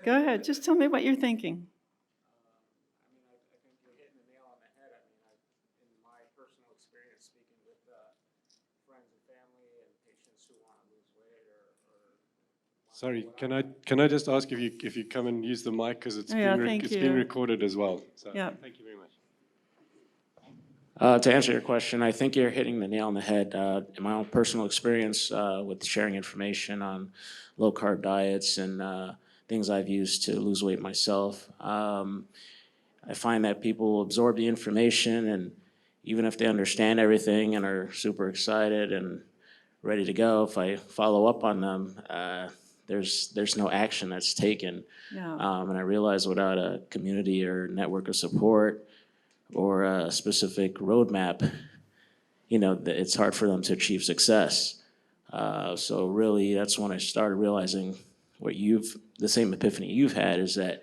Go ahead, just tell me what you're thinking. I think you're hitting the nail on the head. In my personal experience, speaking with friends and family and patients who want to lose weight or Sorry, can I just ask if you come and use the mic because it's being recorded as well. So yeah. Thank you very much. To answer your question, I think you're hitting the nail on the head. In my own personal experience with sharing information on low-carb diets and things I've used to lose weight myself, I find that people absorb the information, and even if they understand everything and are super excited and ready to go, if I follow up on them, there's no action that's taken. Yeah. And I realize without a community or network of support or a specific roadmap, it's hard for them to achieve success. So really, that's when I started realizing the same epiphany you've had, is that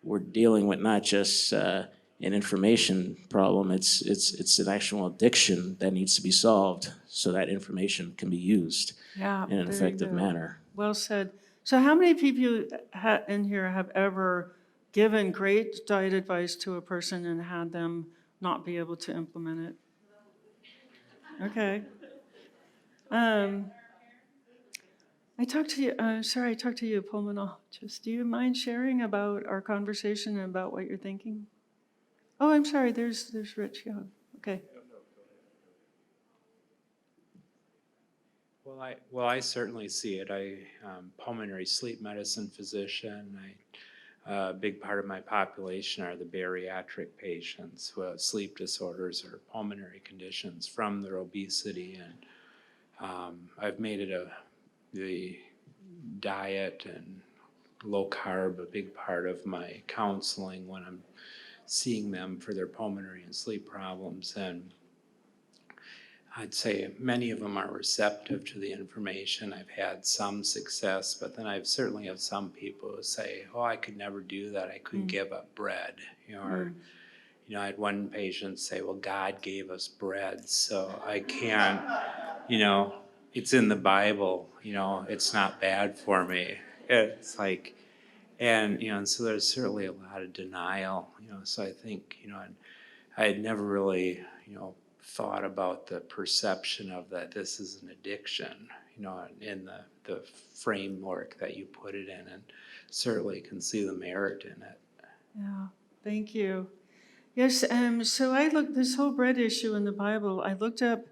we're dealing with not just an information problem, it's an actual addiction that needs to be solved so that information can be used in an effective manner. Well said. So how many people in here have ever given great diet advice to a person and had them not be able to implement it? Okay. I talked to you, pulmonologist. Do you mind sharing about our conversation and about what you're thinking? Oh, I'm sorry, there's Rich, yeah, okay. Well, I certainly see it. I'm pulmonary sleep medicine physician. a big part of my population are the bariatric patients who have sleep disorders or pulmonary conditions from their obesity. And I've made it the diet and low carb a big part of my counseling when I'm seeing them for their pulmonary and sleep problems. And I'd say many of them are receptive to the information. I've had some success, but then I've certainly have some people who say, oh, I could never do that. I couldn't give up bread. Or, I had one patient say, well, God gave us bread, so I can't, it's in the Bible, it's not bad for me. It's like, and so there's certainly a lot of denial, so I think, I had never really, thought about the perception of that this is an addiction, in the framework that you put it in, and certainly can see the merit in it. Yeah, thank you. Yes, so I looked, this whole bread issue in the Bible, I looked up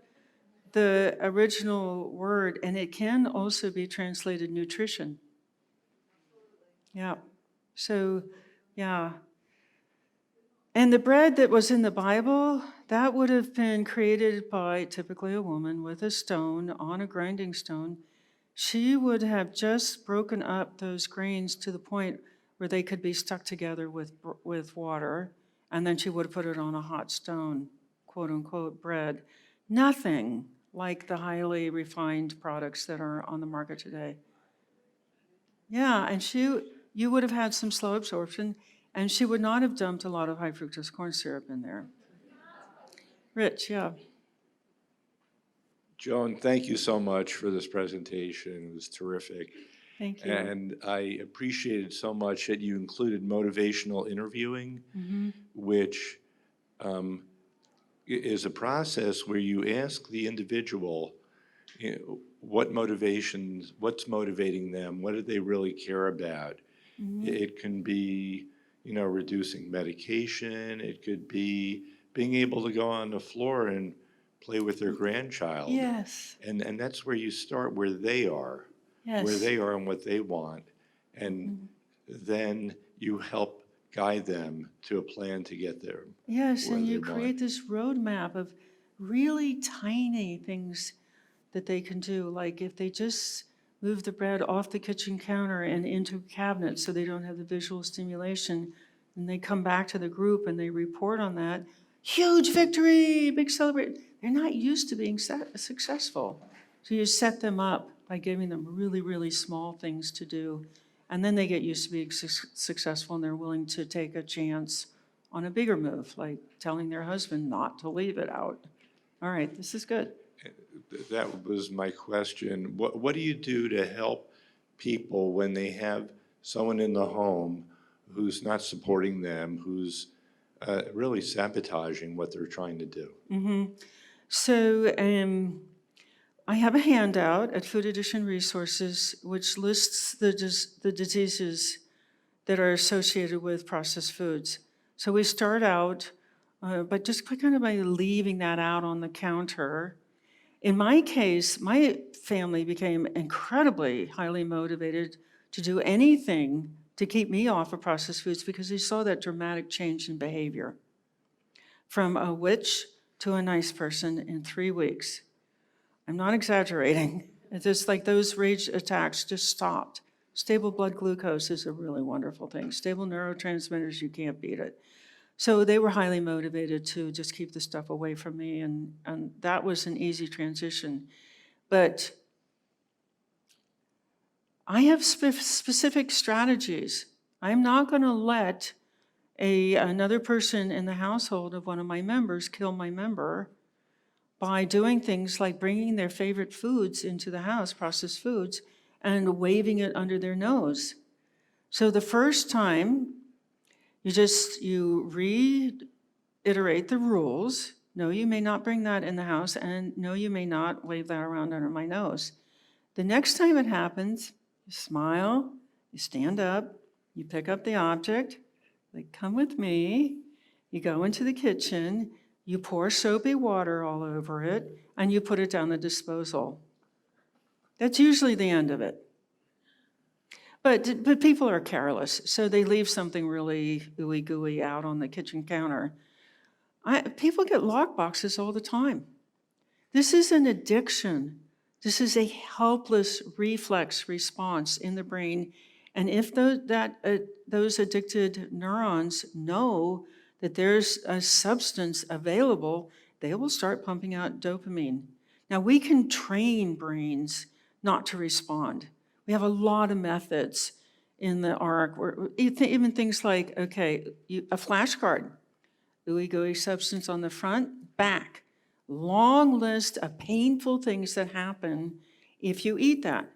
the original word, and it can also be translated nutrition. Yeah, so, yeah. And the bread that was in the Bible, that would have been created by typically a woman with a stone on a grinding stone. She would have just broken up those grains to the point where they could be stuck together with water, and then she would have put it on a hot stone, quote unquote, bread. Nothing like the highly refined products that are on the market today. Yeah, and you would have had some slow absorption, and she would not have dumped a lot of high fructose corn syrup in there. Rich, yeah. Joan, thank you so much for this presentation. It was terrific. Thank you. And I appreciated so much that you included motivational interviewing, which is a process where you ask the individual, what's motivating them, what do they really care about? It can be, reducing medication. It could be being able to go on the floor and play with their grandchild. Yes. And that's where you start, where they are, Yes. where they are and what they want. And then you help guide them to a plan to get there. Yes, where and they you want. create this roadmap of really tiny things that they can do. Like if they just move the bread off the kitchen counter and into cabinets so they don't have the visual stimulation, and they come back to the group and they report on that, huge victory, big celebration. They're not used to being successful. So you set them up by giving them really, really small things to do. And then they get used to being successful, and they're willing to take a chance on a bigger move, like telling their husband not to leave it out. All right, this is good. That was my question. What do you do to help people when they have someone in the home who's not supporting them, who's really sabotaging what they're trying to do? So I have a handout at Food Addition Resources which lists the diseases that are associated with processed foods. So we start out by just kind of by leaving that out on the counter. In my case, my family became incredibly highly motivated to do anything to keep me off of processed foods because they saw that dramatic change in behavior. From a witch to a nice person in 3 weeks. I'm not exaggerating. It's just like those rage attacks just stopped. Stable blood glucose is a really wonderful thing. Stable neurotransmitters, you can't beat it. So they were highly motivated to just keep the stuff away from me, and that was an easy transition. But I have specific strategies. I'm not going to let another person in the household of one of my members kill my member by doing things like bringing their favorite foods into the house, processed foods, and waving it under their nose. So the first time, you reiterate the rules. No, you may not bring that in the house, and no, you may not wave that around under my nose. The next time it happens, you smile, you stand up, you pick up the object, like, come with me, you go into the kitchen, you pour soapy water all over it, and you put it down the disposal. That's usually the end of it. But people are careless, so they leave something really ooey gooey out on the kitchen counter. People get lock boxes all the time. This is an addiction. This is a helpless reflex response in the brain. And if those addicted neurons know that there's a substance available, they will start pumping out dopamine. Now, we can train brains not to respond. We have a lot of methods in the ARC, even things like, okay, a flashcard, ooey gooey substance on the front, back. Long list of painful things that happen if you eat that.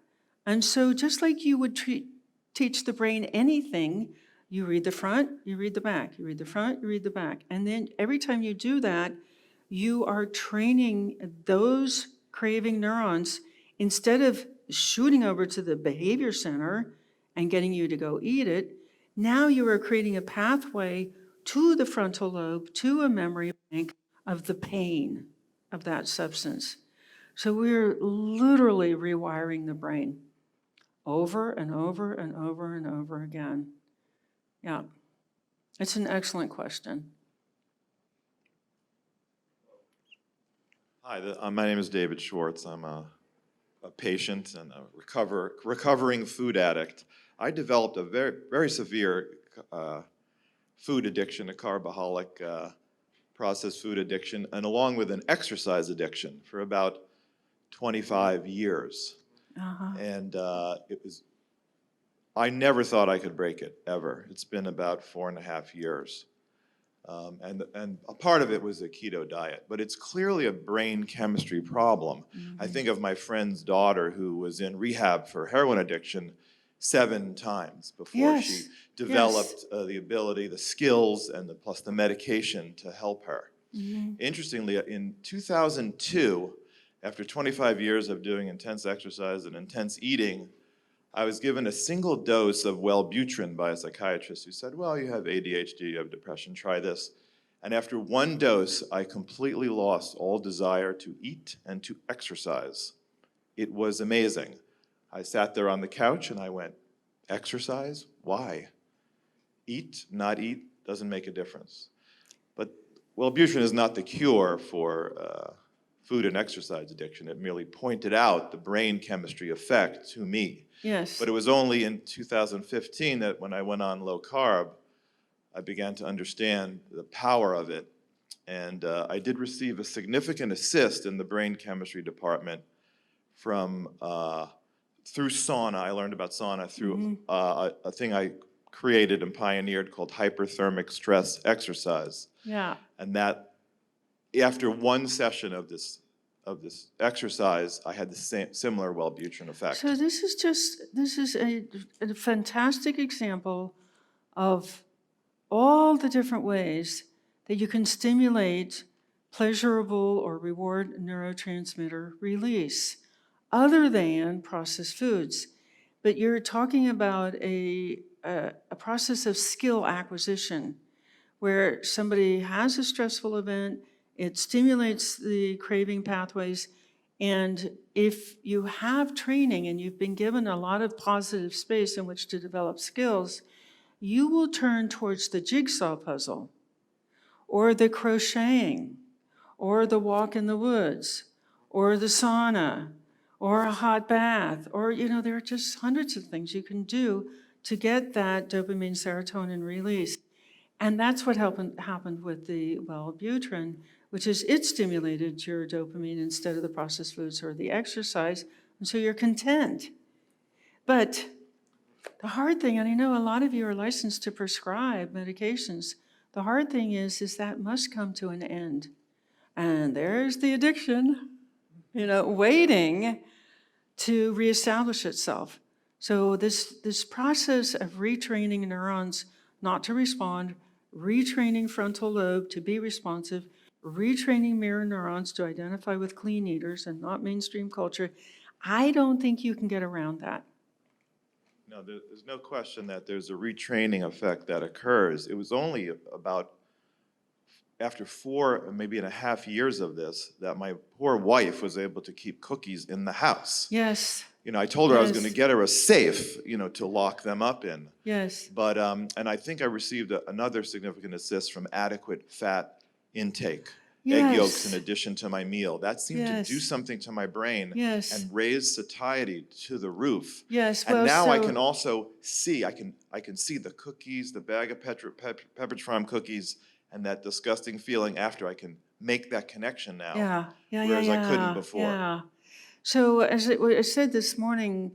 And so just like you would teach the brain anything, you read the front, you read the back, you read the front, you read the back. And then every time you do that, you are training those craving neurons. Instead of shooting over to the behavior center and getting you to go eat it, now you are creating a pathway to the frontal lobe, to a memory bank of the pain of that substance. So we're literally rewiring the brain over and over and over and over again. Yeah, it's an excellent question. Hi, my name is David Schwartz. I'm a patient and a recovering food addict. I developed a very severe food addiction, a carbaholic processed food addiction, and along with an exercise addiction for about 25 years. And I never thought I could break it, ever. It's been about 4.5 years. And a part of it was a keto diet, but it's clearly a brain chemistry problem. I think of my friend's daughter who was in rehab for heroin addiction 7 times before she developed the ability, the skills, and plus the medication to help her. Interestingly, in 2002, after 25 years of doing intense exercise and intense eating, I was given a single dose of Wellbutrin by a psychiatrist who said, well, you have ADHD, you have depression, try this. And after 1 dose, I completely lost all desire to eat and to exercise. It was amazing. I sat there on the couch and I went, exercise? Why? Eat, not eat, doesn't make a difference. But Wellbutrin is not the cure for food and exercise addiction. It merely pointed out the brain chemistry effect to me. Yes. But it was only in 2015 that when I went on low carb, I began to understand the power of it. And I did receive a significant assist in the brain chemistry department from through sauna. I learned about sauna through a thing I created and pioneered called hyperthermic stress exercise. Yeah. And that after 1 session of this exercise, I had the similar Wellbutrin effect. So this is a fantastic example of all the different ways that you can stimulate pleasurable or reward neurotransmitter release other than processed foods. But you're talking about a process of skill acquisition where somebody has a stressful event, it stimulates the craving pathways, and if you have training and you've been given a lot of positive space in which to develop skills, you will turn towards the jigsaw puzzle, or the crocheting, or the walk in the woods, or the sauna, or a hot bath, or, there are just hundreds of things you can do to get that dopamine serotonin release. And that's what happened with the Wellbutrin, which is it stimulated your dopamine instead of the processed foods or the exercise, and so you're content. But the hard thing, and I know a lot of you are licensed to prescribe medications, the hard thing is that must come to an end. And there's the addiction, waiting to reestablish itself. So this process of retraining neurons not to respond, retraining frontal lobe to be responsive, retraining mirror neurons to identify with clean eaters and not mainstream culture, I don't think you can get around that. No, there's no question that there's a retraining effect that occurs. It was only about after 4, maybe and a half years of this, that my poor wife was able to keep cookies in the house. Yes. You know, I told her I was going to Yes. get her a safe, you know, to lock them up in. Yes. But, and I think I received another significant assist from adequate fat intake. Egg yolks in Yes. addition to my meal. That seemed to do Yes. something to my brain Yes. and raise satiety to the roof. Yes. And Well, now I so- can also see, I can see the cookies, the bag of Pepperidge Farm cookies, and that disgusting feeling after. I can make that connection now. Whereas I couldn't before. Yeah. So as I said this morning,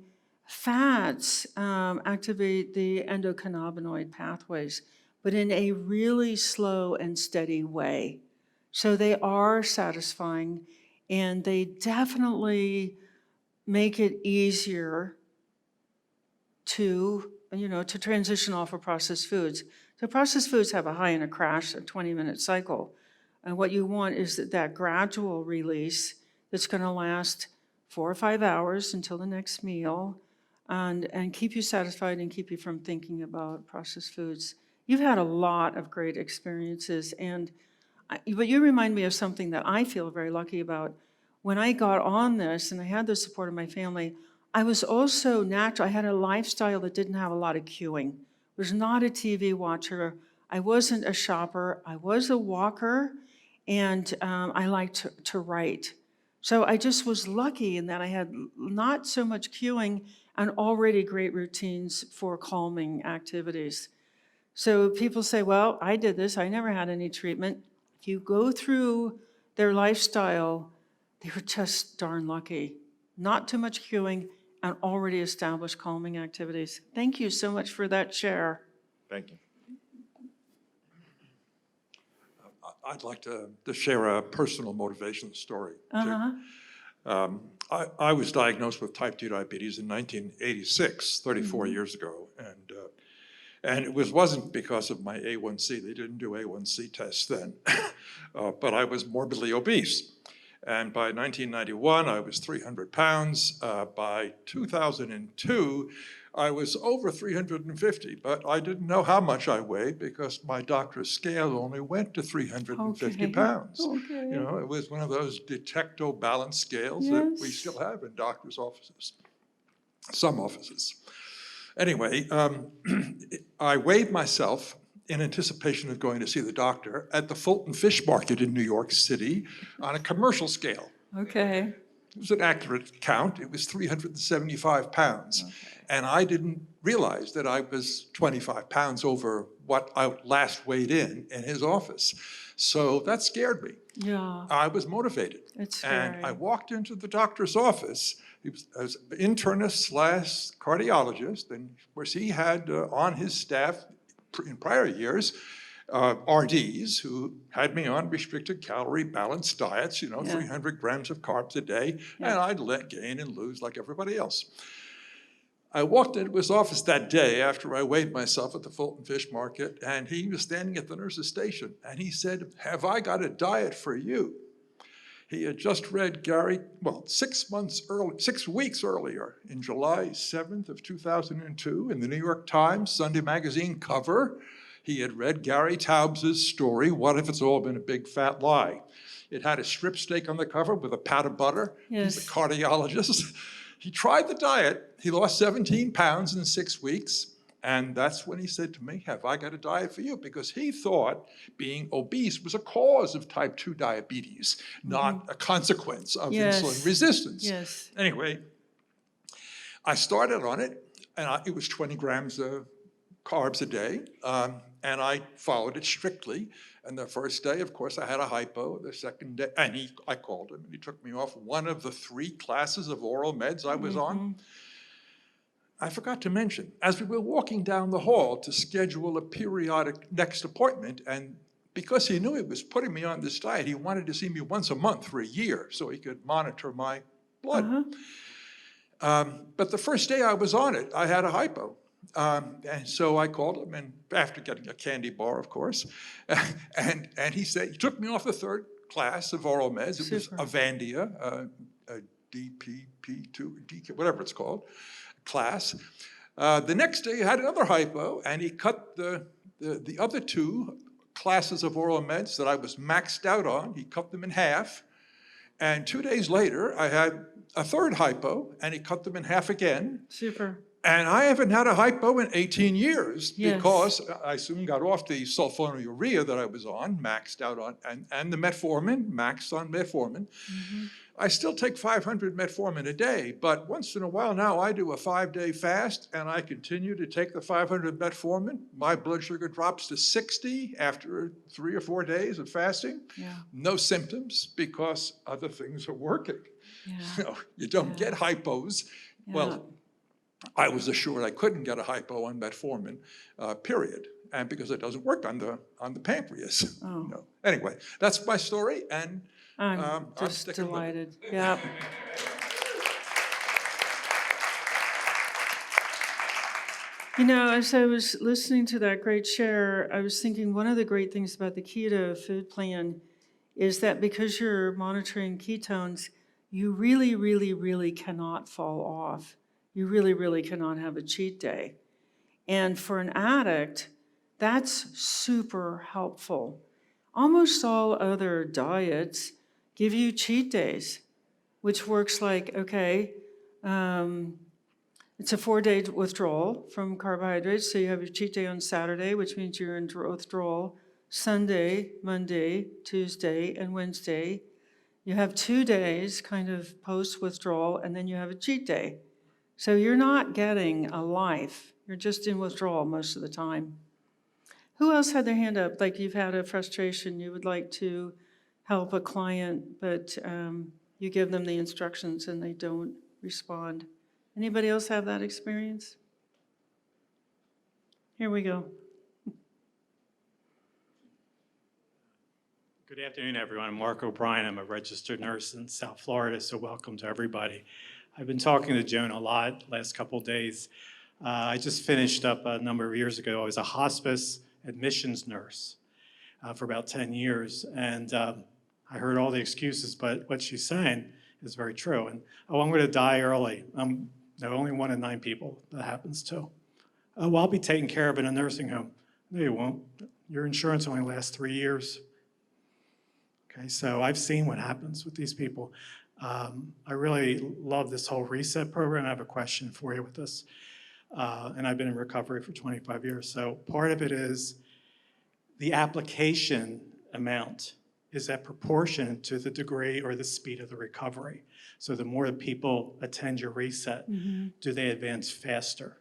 fats activate the endocannabinoid pathways, but in a really slow and steady way. So they are satisfying, and they definitely make it easier to, to transition off of processed foods. So processed foods have a high and a crash, a 20-minute cycle. And what you want is that gradual release that's going to last 4 or 5 hours until the next meal, and keep you satisfied and keep you from thinking about processed foods. You've had a lot of great experiences, but you remind me of something that I feel very lucky about. When I got on this and I had the support of my family, I was also natural. I had a lifestyle that didn't have a lot of queuing. I was not a TV watcher. I wasn't a shopper. I was a walker, and I liked to write. So I just was lucky in that I had not so much queuing and already great routines for calming activities. So people say, well, I did this. I never had any treatment. If you go through their lifestyle, they were just darn lucky. Not too much queuing and already established calming activities. Thank you so much for that share. Thank you. I'd like to share a personal motivation story. I was diagnosed with type 2 diabetes in 1986, 34 years ago. And it wasn't because of my A1C. They didn't do A1C tests then. But I was morbidly obese. And by 1991, I was 300 pounds. By 2002, I was over 350, but I didn't know how much I weighed because my doctor's scale only went to 350 pounds. Okay. You know, it was one of those detecto balance scales that we Yes. still have in doctors' offices, some offices. Anyway, I weighed myself in anticipation of going to see the doctor at the Fulton Fish Market in New York City on a commercial scale. Okay. It was an accurate count. It was 375 pounds. And I didn't realize that I was 25 pounds over what I last weighed in his office. So that scared me. Yeah. I was motivated. It's And scary. I walked into the doctor's office. He was an internist / cardiologist, and of course he had on his staff in prior years RDs who had me on restricted calorie balanced diets, 300 grams of carbs a day, and I'd gain and lose like everybody else. I walked into his office that day after I weighed myself at the Fulton Fish Market, and he was standing at the nurse's station, and he said, "Have I got a diet for you?" He had just read Gary, 6 weeks earlier, in July 7th of 2002, in the New York Times Sunday magazine cover, he had read Gary Taubes' story, What If It's All Been a Big Fat Lie? It had a strip steak on the cover with a pat of butter. Yes. He's a cardiologist. He tried the diet. He lost 17 pounds in 6 weeks. And that's when he said to me, "Have I got a diet for you?" Because he thought being obese was a cause of type 2 diabetes, not a consequence of insulin resistance. Yes. Anyway, I started on it, and it was 20 grams of carbs a day, and I followed it strictly. And the first day, of course, I had a hypo. The second day, I called him, and he took me off one of the 3 classes of oral meds I was on. I forgot to mention, as we were walking down the hall to schedule a periodic next appointment, and because he knew he was putting me on this diet, he wanted to see me once a month for a year so he could monitor my blood. But the first day I was on it, I had a hypo. And so I called him, and after getting a candy bar, of course, and he took me off the 3rd class of oral meds. It was Avandia, a DPP2, DK, whatever it's called, class. The next day, he had another hypo, and he cut the other 2 classes of oral meds that I was maxed out on. He cut them in half, And 2 days later, I had a third hypo, and he cut them in half again. Super. And I haven't had a hypo in 18 years Yes. because I soon got off the sulfonylurea that I was on, maxed out on, and the metformin, maxed on metformin. I still take 500 metformin a day, but once in a while now I do a 5-day fast and I continue to take the 500 metformin. My blood sugar drops to 60 after 3 or 4 days of fasting. Yeah. No symptoms because other things are working. Yeah. You don't get hypos. Well, I was assured I couldn't get a hypo on metformin, period, and because it doesn't work on the pancreas. Oh. Anyway, that's my story, and I'm just sticking with it. delighted. Yeah. You know, as I was listening to that great share, I was thinking one of the great things about the keto food plan is that because you're monitoring ketones, you really, really, really cannot fall off. You really, really cannot have a cheat day. And for an addict, that's super helpful. Almost all other diets give you cheat days, which works like, okay, it's a 4-day withdrawal from carbohydrates. So you have your cheat day on Saturday, which means you're in withdrawal Sunday, Monday, Tuesday, and Wednesday. You have 2 days kind of post-withdrawal, and then you have a cheat day. So you're not getting a life. You're just in withdrawal most of the time. Who else had their hand up? Like you've had a frustration, you would like to help a client, but you give them the instructions and they don't respond. Anybody else have that experience? Here we go. Good afternoon, everyone. I'm Mark O'Brien. I'm a registered nurse in South Florida, so welcome to everybody. I've been talking to Joan a lot last couple of days. I just finished up a number of years ago. I was a hospice admissions nurse for about 10 years, and I heard all the excuses, but what she's saying is very true. And, oh, I'm going to die early. I'm only 1 in 9 people that happens to. Oh, well, I'll be taken care of in a nursing home. No, you won't. Your insurance only lasts 3 years. Okay, so I've seen what happens with these people. I really love this whole reset program. I have a question for you with this. And I've been in recovery for 25 years. So part of it is the application amount is that proportion to the degree or the speed of the recovery. So the more people attend your reset, do they advance faster?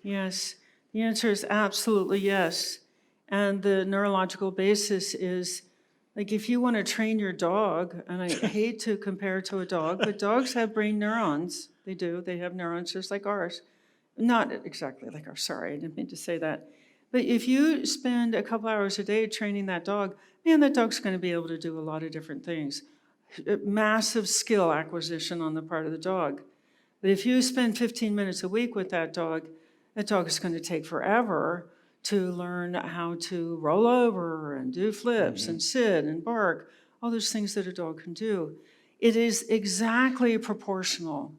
Yes, the answer is absolutely yes. And the neurological basis is, like if you want to train your dog, and I hate to compare to a dog, but dogs have brain neurons. They do, they have neurons just like ours. Not exactly like ours, sorry, I didn't mean to say that. But if you spend a couple hours a day training that dog, man, that dog's going to be able to do a lot of different things. Massive skill acquisition on the part of the dog. But if you spend 15 minutes a week with that dog is going to take forever to learn how to roll over and do flips and sit and bark, all those things that a dog can do. It is exactly proportional.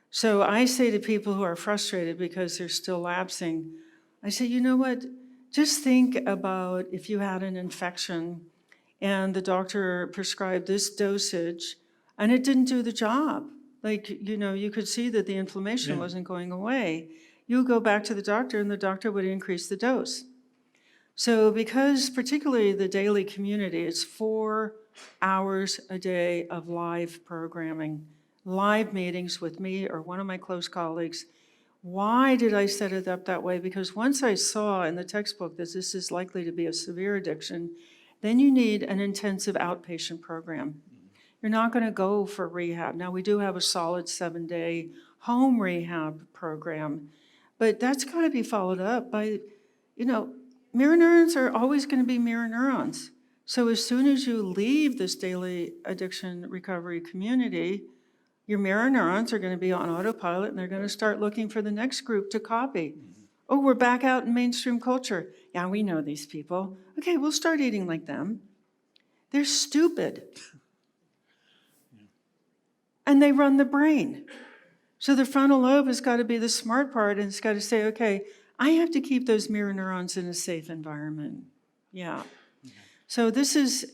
So I say to people who are frustrated because they're still lapsing, I say, you know what, just think about if you had an infection and the doctor prescribed this dosage and it didn't do the job. Like, you know, you could see that the inflammation wasn't going away. You go back to the doctor and the doctor would increase the dose. So because particularly the daily community, it's 4 hours a day of live programming, live meetings with me or one of my close colleagues. Why did I set it up that way? Because once I saw in the textbook that this is likely to be a severe addiction, then you need an intensive outpatient program. You're not going to go for rehab. Now, we do have a solid 7-day home rehab program, but that's got to be followed up by, you know, mirror neurons are always going to be mirror neurons. So as soon as you leave this daily addiction recovery community, your mirror neurons are going to be on autopilot and they're going to start looking for the next group to copy. Oh, we're back out in mainstream culture. Yeah, we know these people. Okay, we'll start eating like them. They're stupid. And they run the brain. So the frontal lobe has got to be the smart part and it's got to say, okay, I have to keep those mirror neurons in a safe environment. Yeah. So this is,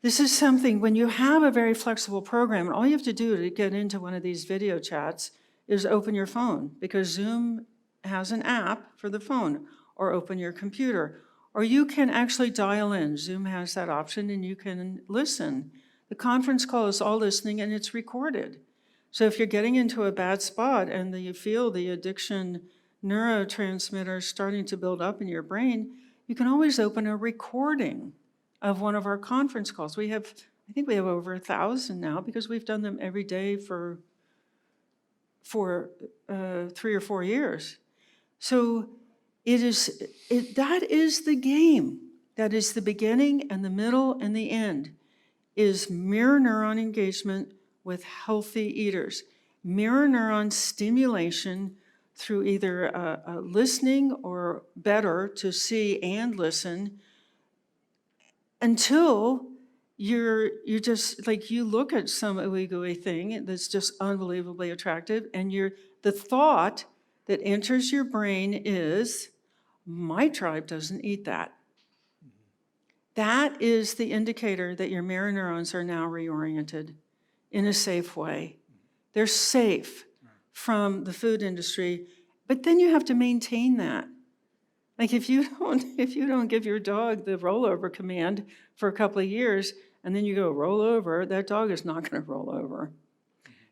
This is something, when you have a very flexible program, and all you have to do to get into one of these video chats is open your phone, because Zoom has an app for the phone, or open your computer. Or you can actually dial in. Zoom has that option, and you can listen. The conference call is all listening, and it's recorded. So if you're getting into a bad spot and you feel the addiction neurotransmitters starting to build up in your brain, you can always open a recording of one of our conference calls. I think we have over 1,000 now, because we've done them every day for 3 or 4 years. So that is the game. That is the beginning and the middle and the end, is mirror neuron engagement with healthy eaters. Mirror neuron stimulation through either listening, or better, to see and listen, until you're just, like, you look at some ooey-gooey thing that's just unbelievably attractive, and the thought that enters your brain is, my tribe doesn't eat that. That is the indicator that your mirror neurons are now reoriented in a safe way. They're safe from the food industry, but then you have to maintain that. Like, if you don't give your dog the rollover command for a couple of years, and then you go roll over, that dog is not going to roll over.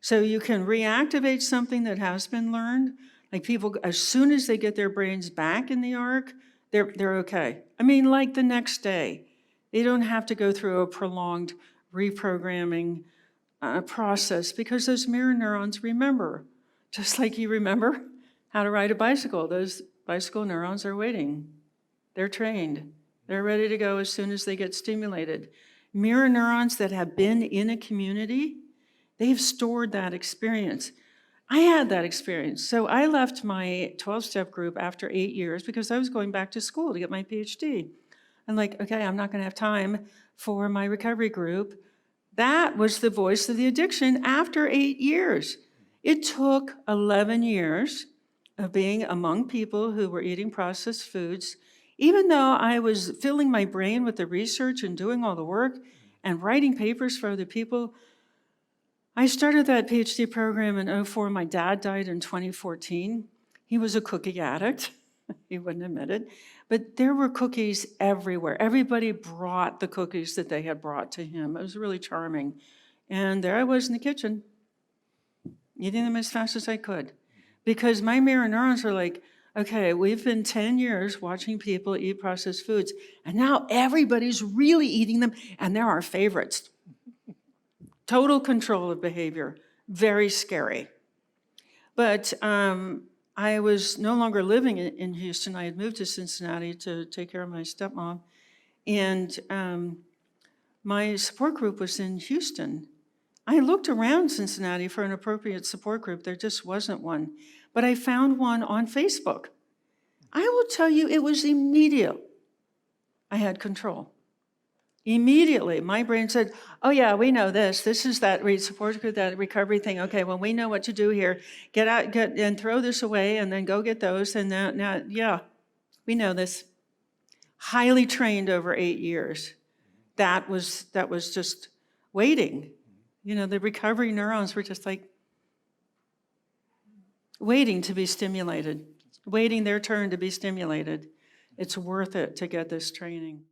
So you can reactivate something that has been learned. Like, people, as soon as they get their brains back in the arc, they're okay. I mean, like the next day. They don't have to go through a prolonged reprogramming process, because those mirror neurons remember. Just like you remember how to ride a bicycle, those bicycle neurons are waiting. They're trained. They're ready to go as soon as they get stimulated. Mirror neurons that have been in a community, they've stored that experience. I had that experience. So I left my 12-step group after 8 years, because I was going back to school to get my PhD. I'm like, okay, I'm not going to have time for my recovery group. That was the voice of the addiction after 8 years. It took 11 years of being among people who were eating processed foods, even though I was filling my brain with the research and doing all the work and writing papers for other people. I started that PhD program in 2004. My dad died in 2014. He was a cookie addict. He wouldn't admit it. But there were cookies everywhere. Everybody brought the cookies that they had brought to him. It was really charming. And there I was in the kitchen, eating them as fast as I could. Because my mirror neurons are like, okay, we've been 10 years watching people eat processed foods, and now everybody's really eating them, and they're our favorites. Total control of behavior, very scary. But I was no longer living in Houston. I had moved to Cincinnati to take care of my stepmom. And my support group was in Houston. I looked around Cincinnati for an appropriate support group. There just wasn't one. But I found one on Facebook. I will tell you, it was immediate. I had control. Immediately, my brain said, oh yeah, we know this. This is that support group, that recovery thing. Okay, well, we know what to do here. Get out, and throw this away, and then go get those. And now, yeah, we know this. Highly trained over 8 years. That was just waiting. You know, the recovery neurons were just like waiting to be stimulated, waiting their turn to be stimulated. It's worth it to get this training.